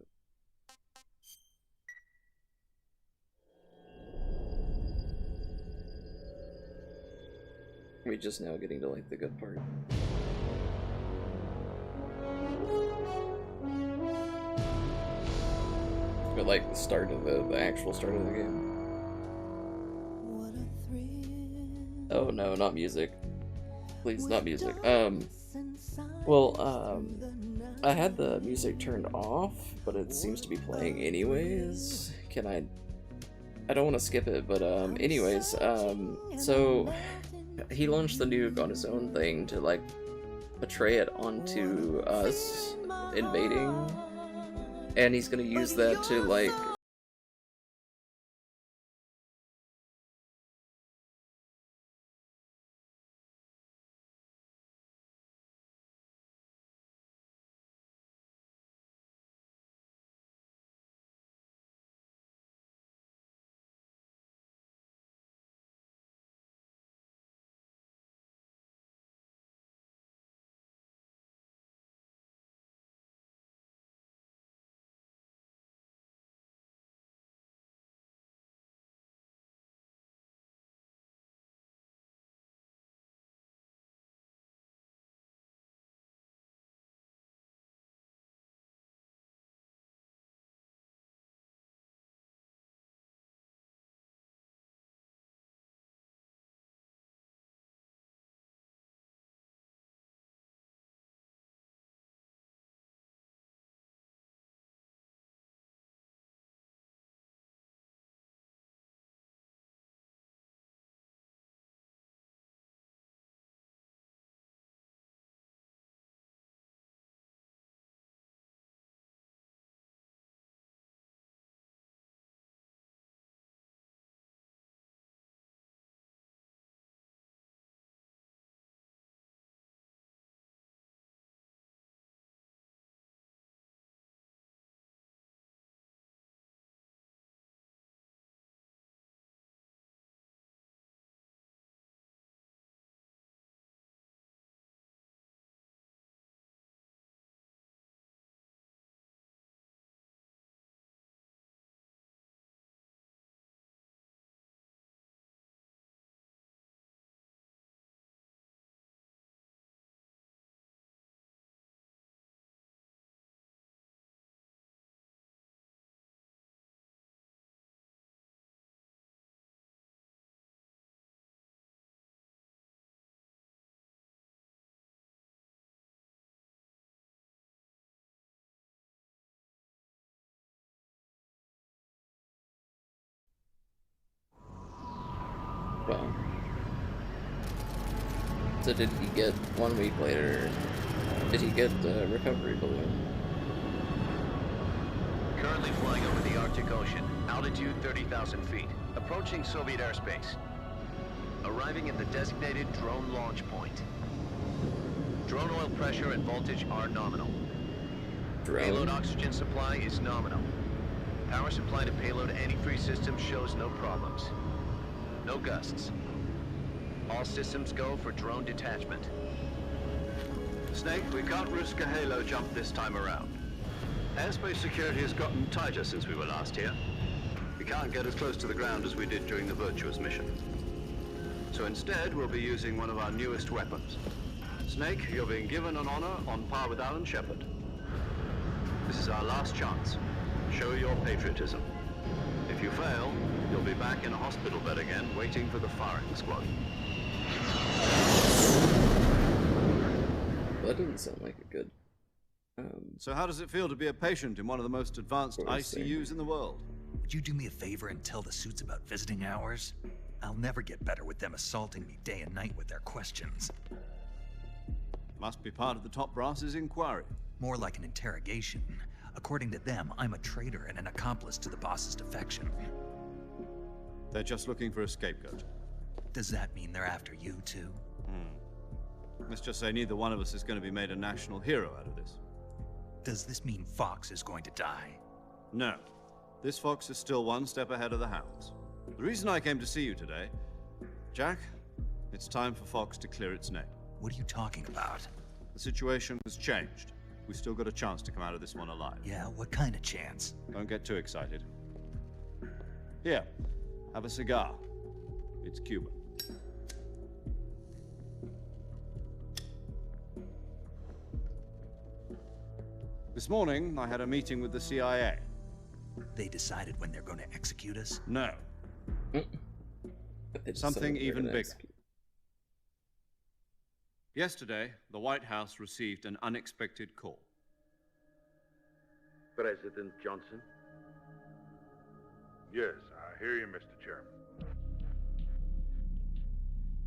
we're just now getting to like the good part. But like the start of the actual start of the game. Oh no, not music. Please, not music. I had the music turned off, but it seems to be playing anyways. I don't want to skip it, but anyways, so he launched the nuke on his own thing to like betray it onto us invading, and he's gonna use that to like well. So did he get 1 week later? Did he get the recovery balloon? Currently flying over the Arctic Ocean, altitude 30,000 feet, approaching Soviet airspace. Arriving at the designated drone launch point. Drone oil pressure and voltage are nominal. Payload oxygen supply is nominal. Power supply to payload antifreeze system shows no problems. No gusts. All systems go for drone detachment. Snake, we can't risk a halo jump this time around. Airspace security has gotten tighter since we were last here. We can't get as close to the ground as we did during the Virtuous mission. So instead, we'll be using one of our newest weapons. Snake, you're being given an honor on par with Alan Shepard. This is our last chance. Show your patriotism. If you fail, you'll be back in a hospital bed again, waiting for the firing squad. That didn't sound like a good... So how does it feel to be a patient in one of the most advanced ICUs in the world? Would you do me a favor and tell the suits about visiting hours? I'll never get better with them assaulting me day and night with their questions. Must be part of the top brass's inquiry. More like an interrogation. According to them, I'm a traitor and an accomplice to the boss's defection. They're just looking for a scapegoat. Does that mean they're after you, too? Let's just say neither one of us is going to be made a national hero out of this. Does this mean Fox is going to die? No. This fox is still one step ahead of the hounds. The reason I came to see you today, Jack, it's time for Fox to clear its name. What are you talking about? The situation has changed. We've still got a chance to come out of this one alive. Yeah, what kind of chance? Don't get too excited. Here, have a cigar. It's Cuban. This morning, I had a meeting with the CIA. They decided when they're going to execute us? No. Something even bigger. Yesterday, the White House received an unexpected call. President Johnson? Yes, I hear you, Mr. Chairman.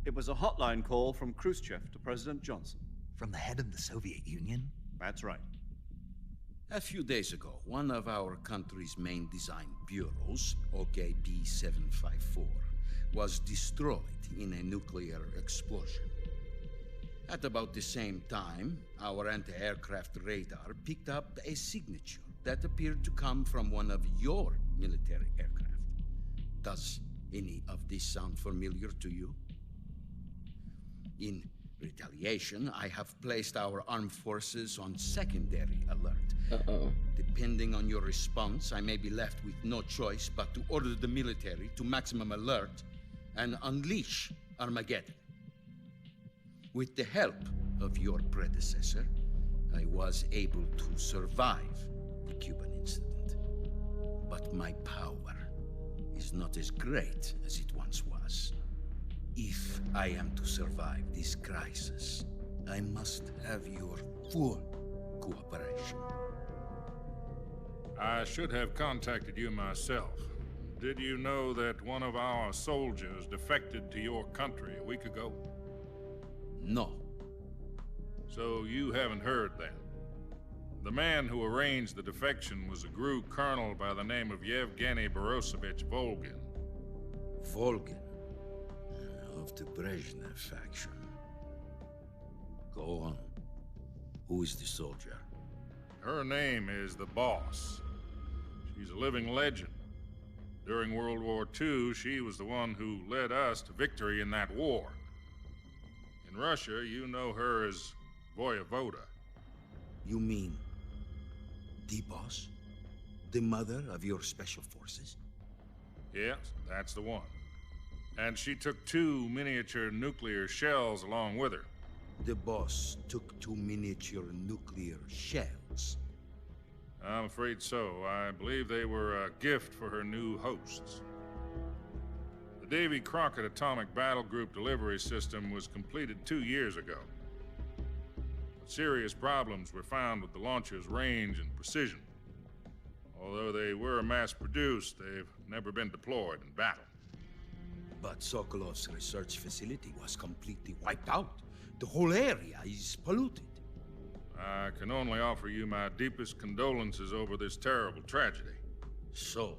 It was a hotline call from Khrushchev to President Johnson. From the head of the Soviet Union? That's right. A few days ago, one of our country's main design bureaus, OKB 754, was destroyed in a nuclear explosion. At about the same time, our anti-aircraft radar picked up a signature that appeared to come from one of your military aircraft. Does any of this sound familiar to you? In retaliation, I have placed our armed forces on secondary alert. Depending on your response, I may be left with no choice but to order the military to maximum alert and unleash Armageddon. With the help of your predecessor, I was able to survive the Cuban incident. But my power is not as great as it once was. If I am to survive this crisis, I must have your full cooperation. I should have contacted you myself. Did you know that one of our soldiers defected to your country a week ago? No. So you haven't heard then? The man who arranged the defection was a GRU colonel by the name of Yevgeny Borosovich Volgin. Volgin? Of the Brezhnev faction. Go on. Who is the soldier? Her name is the Boss. She's a living legend. During World War II, she was the one who led us to victory in that war. In Russia, you know her as Voyevoda. You mean the Boss? The mother of your special forces? Yes, that's the one. And she took 2 miniature nuclear shells along with her. The Boss took 2 miniature nuclear shells? I'm afraid so. I believe they were a gift for her new hosts. The Davy Crockett Atomic Battle Group delivery system was completed 2 years ago. But serious problems were found with the launcher's range and precision. Although they were mass-produced, they've never been deployed in battle. But Sokolov's research facility was completely wiped out. The whole area is polluted. I can only offer you my deepest condolences over this terrible tragedy. So,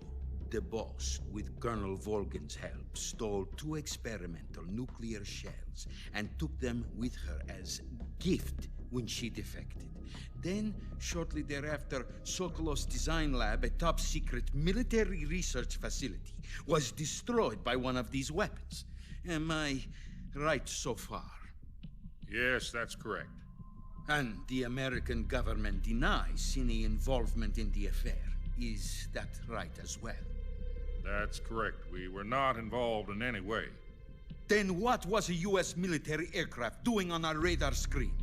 the Boss, with Colonel Volgin's help, stole 2 experimental nuclear shells and took them with her as gift when she defected. Then, shortly thereafter, Sokolov's design lab, a top-secret military research facility, was destroyed by one of these weapons. Am I right so far? Yes, that's correct. And the American government denies any involvement in the affair. Is that right as well? That's correct. We were not involved in any way. Then what was a U.S. military aircraft doing on our radar screen?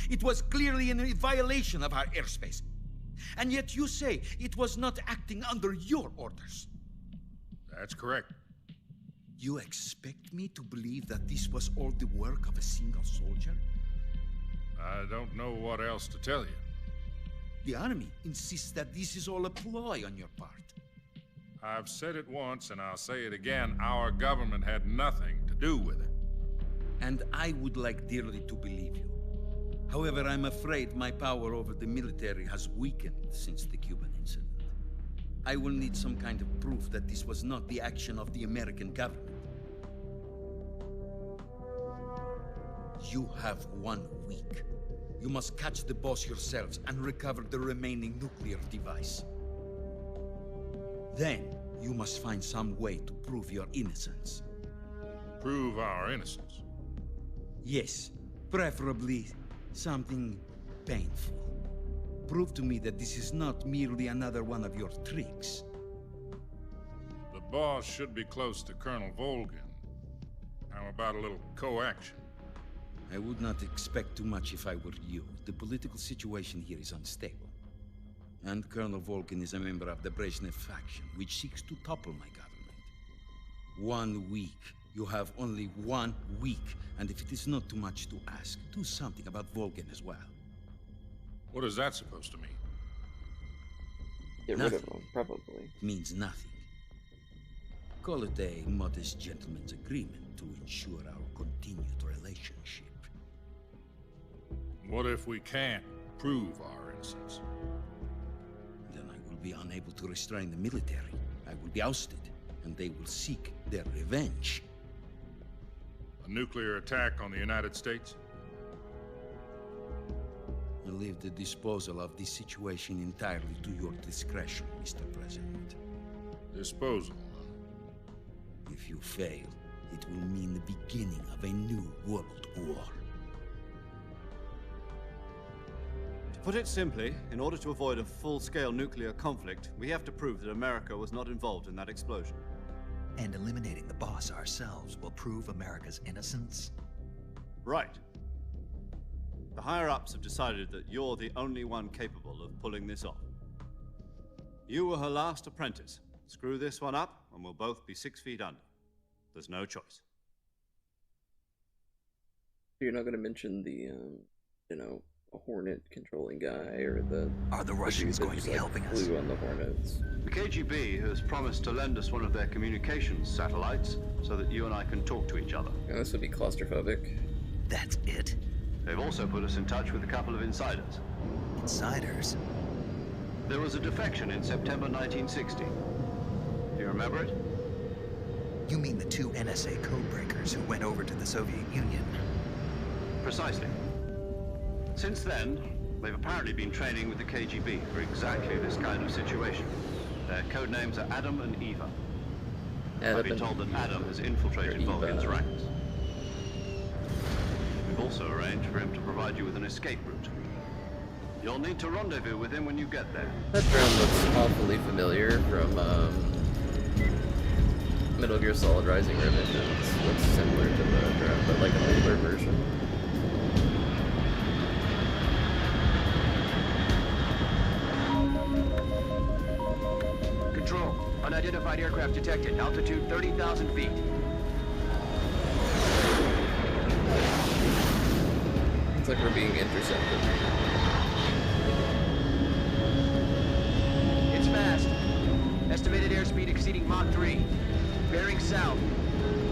It was clearly in a violation of our airspace. And yet you say it was not acting under your orders. That's correct. You expect me to believe that this was all the work of a single soldier? I don't know what else to tell you. The Army insists that this is all a ploy on your part. I've said it once, and I'll say it again. Our government had nothing to do with it. And I would like dearly to believe you. However, I'm afraid my power over the military has weakened since the Cuban incident. I will need some kind of proof that this was not the action of the American government. You have 1 week. You must catch the boss yourselves and recover the remaining nuclear device. Then, you must find some way to prove your innocence. Prove our innocence? Yes, preferably something painful. Prove to me that this is not merely another one of your tricks. The boss should be close to Colonel Volgin. How about a little coaction? I would not expect too much if I were you. The political situation here is unstable. And Colonel Volgin is a member of the Brezhnev faction, which seeks to topple my government. 1 week. You have only 1 week. And if it is not too much to ask, do something about Volgin as well. What is that supposed to mean? Get rid of him, probably. Means nothing. Call it a modest gentleman's agreement to ensure our continued relationship. What if we can't prove our innocence? Then I will be unable to restrain the military. I will be ousted, and they will seek their revenge. A nuclear attack on the United States? I leave the disposal of this situation entirely to your discretion, Mr. President. Disposal? If you fail, it will mean the beginning of a new world war. To put it simply, in order to avoid a full-scale nuclear conflict, we have to prove that America was not involved in that explosion. And eliminating the boss ourselves will prove America's innocence? Right. The higher-ups have decided that you're the only one capable of pulling this off. You were her last apprentice. Screw this one up, and we'll both be 6 feet under. There's no choice. You're not going to mention the, you know, a Hornet controlling guy or the... Are the Russians going to be helping us? Flew on the Hornets. The KGB has promised to lend us one of their communications satellites so that you and I can talk to each other. Yeah, this would be claustrophobic. That's it? They've also put us in touch with a couple of insiders. Insiders? There was a defection in September 1960. Do you remember it? You mean the 2 NSA codebreakers who went over to the Soviet Union? Precisely. Since then, they've apparently been training with the KGB for exactly this kind of situation. Their code names are Adam and Eva. I've been told that Adam has infiltrated Volgin's ranks. We've also arranged for him to provide you with an escape route. You'll need to rendezvous with him when you get there. That drone looks awfully familiar from Metal Gear Solid Rising Revengeance. Looks similar to the drone, but like an older version. Control. Unidentified aircraft detected. Altitude 30,000 feet. Looks like we're being intercepted. It's fast. Estimated airspeed exceeding Mach 3. Bearing south.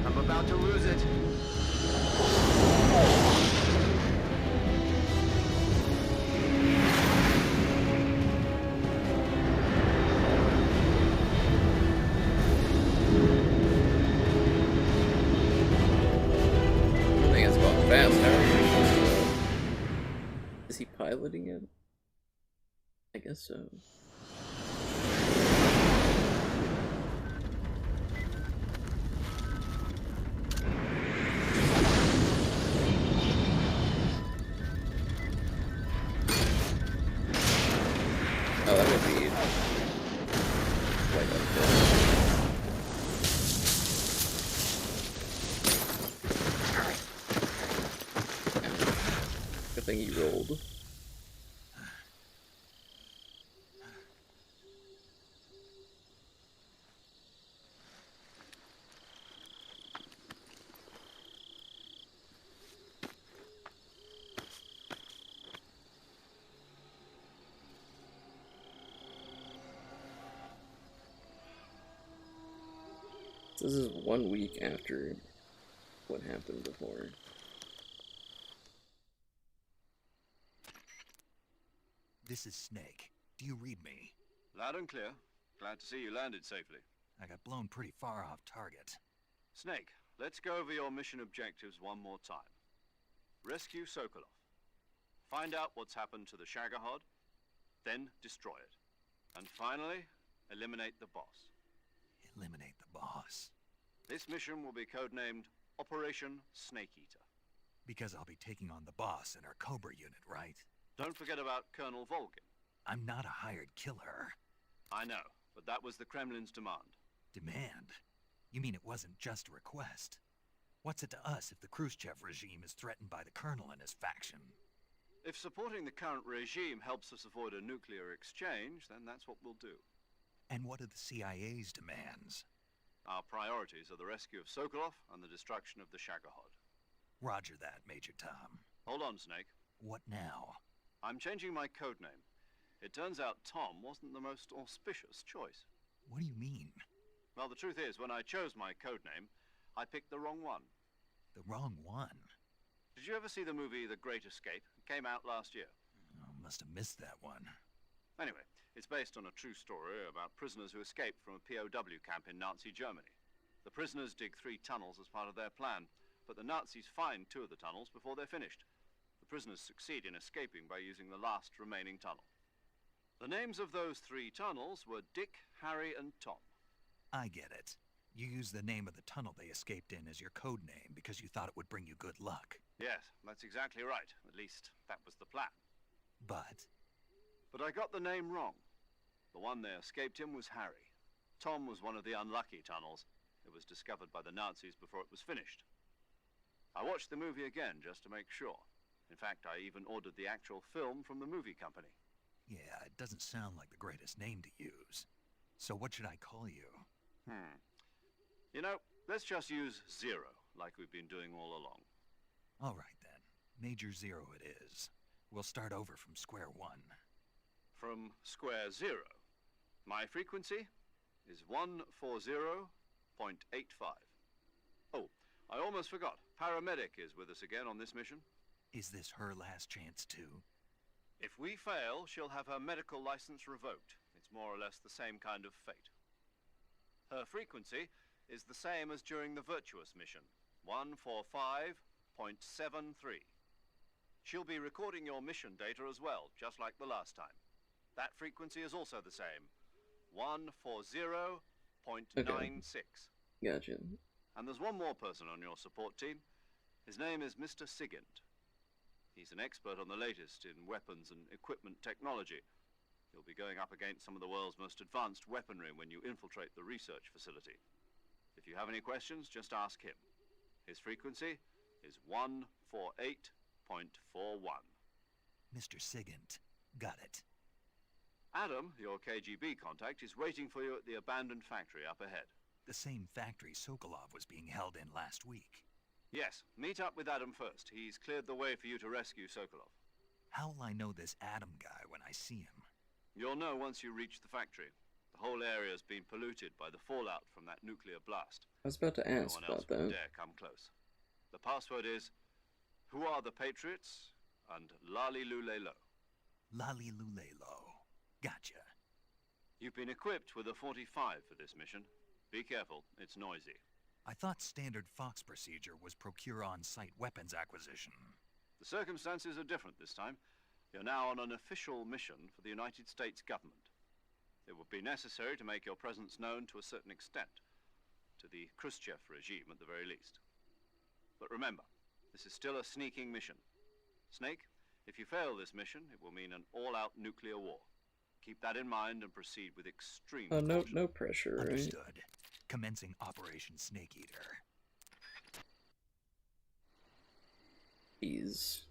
I'm about to lose it. I think it's going fast. How are you supposed to... Is he piloting it? I guess so. Oh, that would be quite unfair. Good thing he rolled. This is 1 week after what happened before. This is Snake. Do you read me? Loud and clear. Glad to see you landed safely. I got blown pretty far off target. Snake, let's go over your mission objectives one more time. Rescue Sokolov. Find out what's happened to the Shagohod, then destroy it. And finally, eliminate the boss. Eliminate the boss. This mission will be codenamed Operation Snake Eater. Because I'll be taking on the boss in our Cobra unit, right? Don't forget about Colonel Volgin. I'm not a hired killer. I know, but that was the Kremlin's demand. Demand? You mean it wasn't just a request? What's it to us if the Khrushchev regime is threatened by the Colonel and his faction? If supporting the current regime helps us avoid a nuclear exchange, then that's what we'll do. And what are the CIA's demands? Our priorities are the rescue of Sokolov and the destruction of the Shagohod. Roger that, Major Tom. Hold on, Snake. What now? I'm changing my codename. It turns out Tom wasn't the most auspicious choice. What do you mean? Well, the truth is, when I chose my codename, I picked the wrong one. The wrong one? Did you ever see the movie The Great Escape? It came out last year. Oh, must have missed that one. Anyway, it's based on a true story about prisoners who escaped from a POW camp in Nazi Germany. The prisoners dig 3 tunnels as part of their plan, but the Nazis find 2 of the tunnels before they're finished. The prisoners succeed in escaping by using the last remaining tunnel. The names of those 3 tunnels were Dick, Harry, and Tom. I get it. You used the name of the tunnel they escaped in as your code name because you thought it would bring you good luck. Yes, that's exactly right. At least, that was the plan. But I got the name wrong. The one they escaped in was Harry. Tom was one of the unlucky tunnels. It was discovered by the Nazis before it was finished. I watched the movie again just to make sure. In fact, I even ordered the actual film from the movie company. yeah, it doesn't sound like the greatest name to use. So what should I call you? You know, let's just use Zero, like we've been doing all along. All right then. Major Zero it is. We'll start over from square one. From square zero. My frequency is 140.85. Oh, I almost forgot. Paramedic is with us again on this mission. Is this her last chance too? If we fail, she'll have her medical license revoked. It's more or less the same kind of fate. Her frequency is the same as during the Virtuous mission, 145.73. She'll be recording your mission data as well, just like the last time. That frequency is also the same, 140.96. Okay. Gotcha. And there's one more person on your support team. His name is Mr. Sigint. He's an expert on the latest in weapons and equipment technology. You'll be going up against some of the world's most advanced weaponry when you infiltrate the research facility. If you have any questions, just ask him. His frequency is 148.41. Mr. Sigint. Got it. Adam, your KGB contact, is waiting for you at the abandoned factory up ahead. The same factory Sokolov was being held in last week. Yes, meet up with Adam first. He's cleared the way for you to rescue Sokolov. How will I know this Adam guy when I see him? You'll know once you reach the factory. The whole area's been polluted by the fallout from that nuclear blast. I was about to No ask one else about will that. dare come close. The password is, "Who are the Patriots?" and Lali Lulelo. Lali Lulelo. Gotcha. You've been equipped with a 45 for this mission. Be careful, it's noisy. I thought standard Fox procedure was procure on-site weapons acquisition. The circumstances are different this time. You're now on an official mission for the United States government. It would be necessary to make your presence known to a certain extent, to the Khrushchev regime at the very least. But remember, this is still a sneaking mission. Snake, if you fail this mission, it will mean an all-out nuclear war. Keep that in mind and proceed with extreme Oh, caution. no pressure, right? Understood. Commencing Operation Snake Eater. Jeez.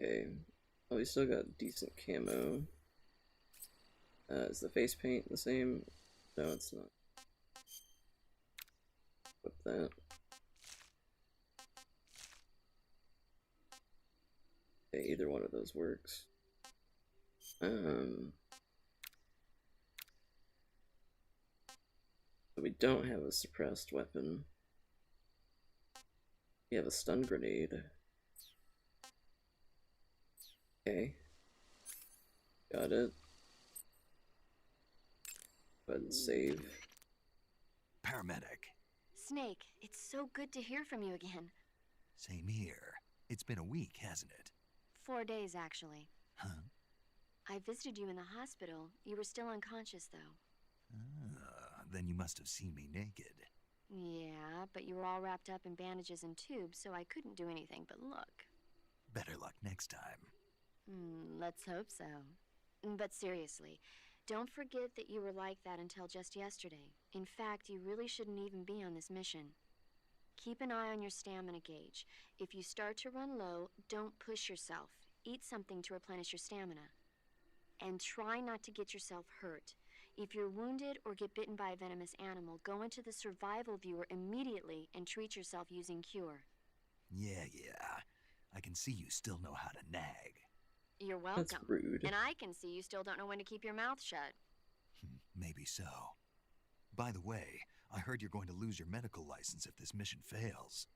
Okay. Oh, we still got decent camo. Is the face paint the same? No, it's not. Put that. Okay, either one of those works. So we don't have a suppressed weapon. We have a stun grenade. Okay. Got it. Go ahead and save. Paramedic. Snake, it's so good to hear from you again. Same here. It's been a week, hasn't it? 4 days, actually. Huh? I visited you in the hospital. You were still unconscious, though. Then you must have seen me naked. Yeah, but you were all wrapped up in bandages and tubes, so I couldn't do anything but look. Better luck next time. Let's hope so. But seriously, don't forget that you were like that until just yesterday. In fact, you really shouldn't even be on this mission. Keep an eye on your stamina gauge. If you start to run low, don't push yourself. Eat something to replenish your stamina. And try not to get yourself hurt. If you're wounded or get bitten by a venomous animal, go into the survival viewer immediately and treat yourself using Cure. Yeah. I can see you still know how to nag. You're welcome. That's rude. And I can see you still don't know when to keep your mouth shut. Maybe so. By the way, I heard you're going to lose your medical license if this mission fails.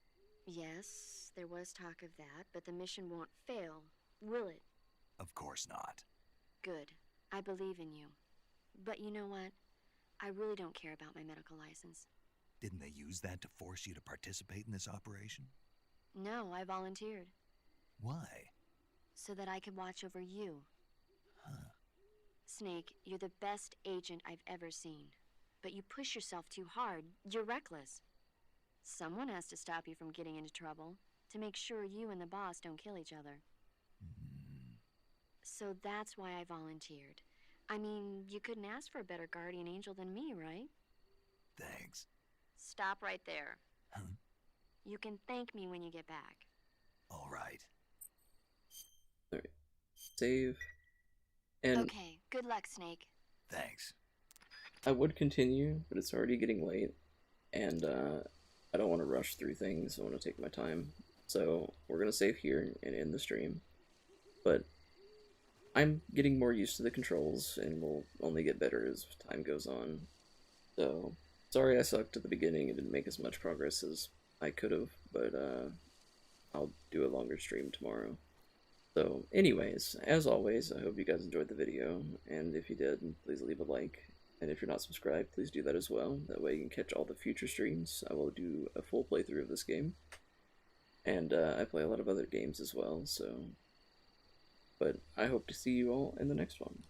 Yes, there was talk of that, but the mission won't fail, will it? Of course not. Good. I believe in you. But you know what? I really don't care about my medical license. Didn't they use that to force you to participate in this operation? No, I volunteered. Why? So that I could watch over you. Huh. Snake, you're the best agent I've ever seen. But you push yourself too hard. You're reckless. Someone has to stop you from getting into trouble, to make sure you and the boss don't kill each other. So that's why I volunteered. I mean, you couldn't ask for a better guardian angel than me, right? Thanks. Stop right there. Huh? You can thank me when you get back. All right. Alright. Save. And Okay, good luck, Snake. Thanks. I would continue, but it's already getting late. And I don't want to rush through things. I want to take my time. So we're going to save here and end the stream. But I'm getting more used to the controls, and will only get better as time goes on. So, sorry I sucked at the beginning and didn't make as much progress as I could have, but I'll do a longer stream tomorrow. So, anyways, as always, I hope you guys enjoyed the video, and if you did, please leave a like. And if you're not subscribed, please do that as well. That way you can catch all the future streams. I will do a full playthrough of this game. And I play a lot of other games as well, so... But I hope to see you all in the next one.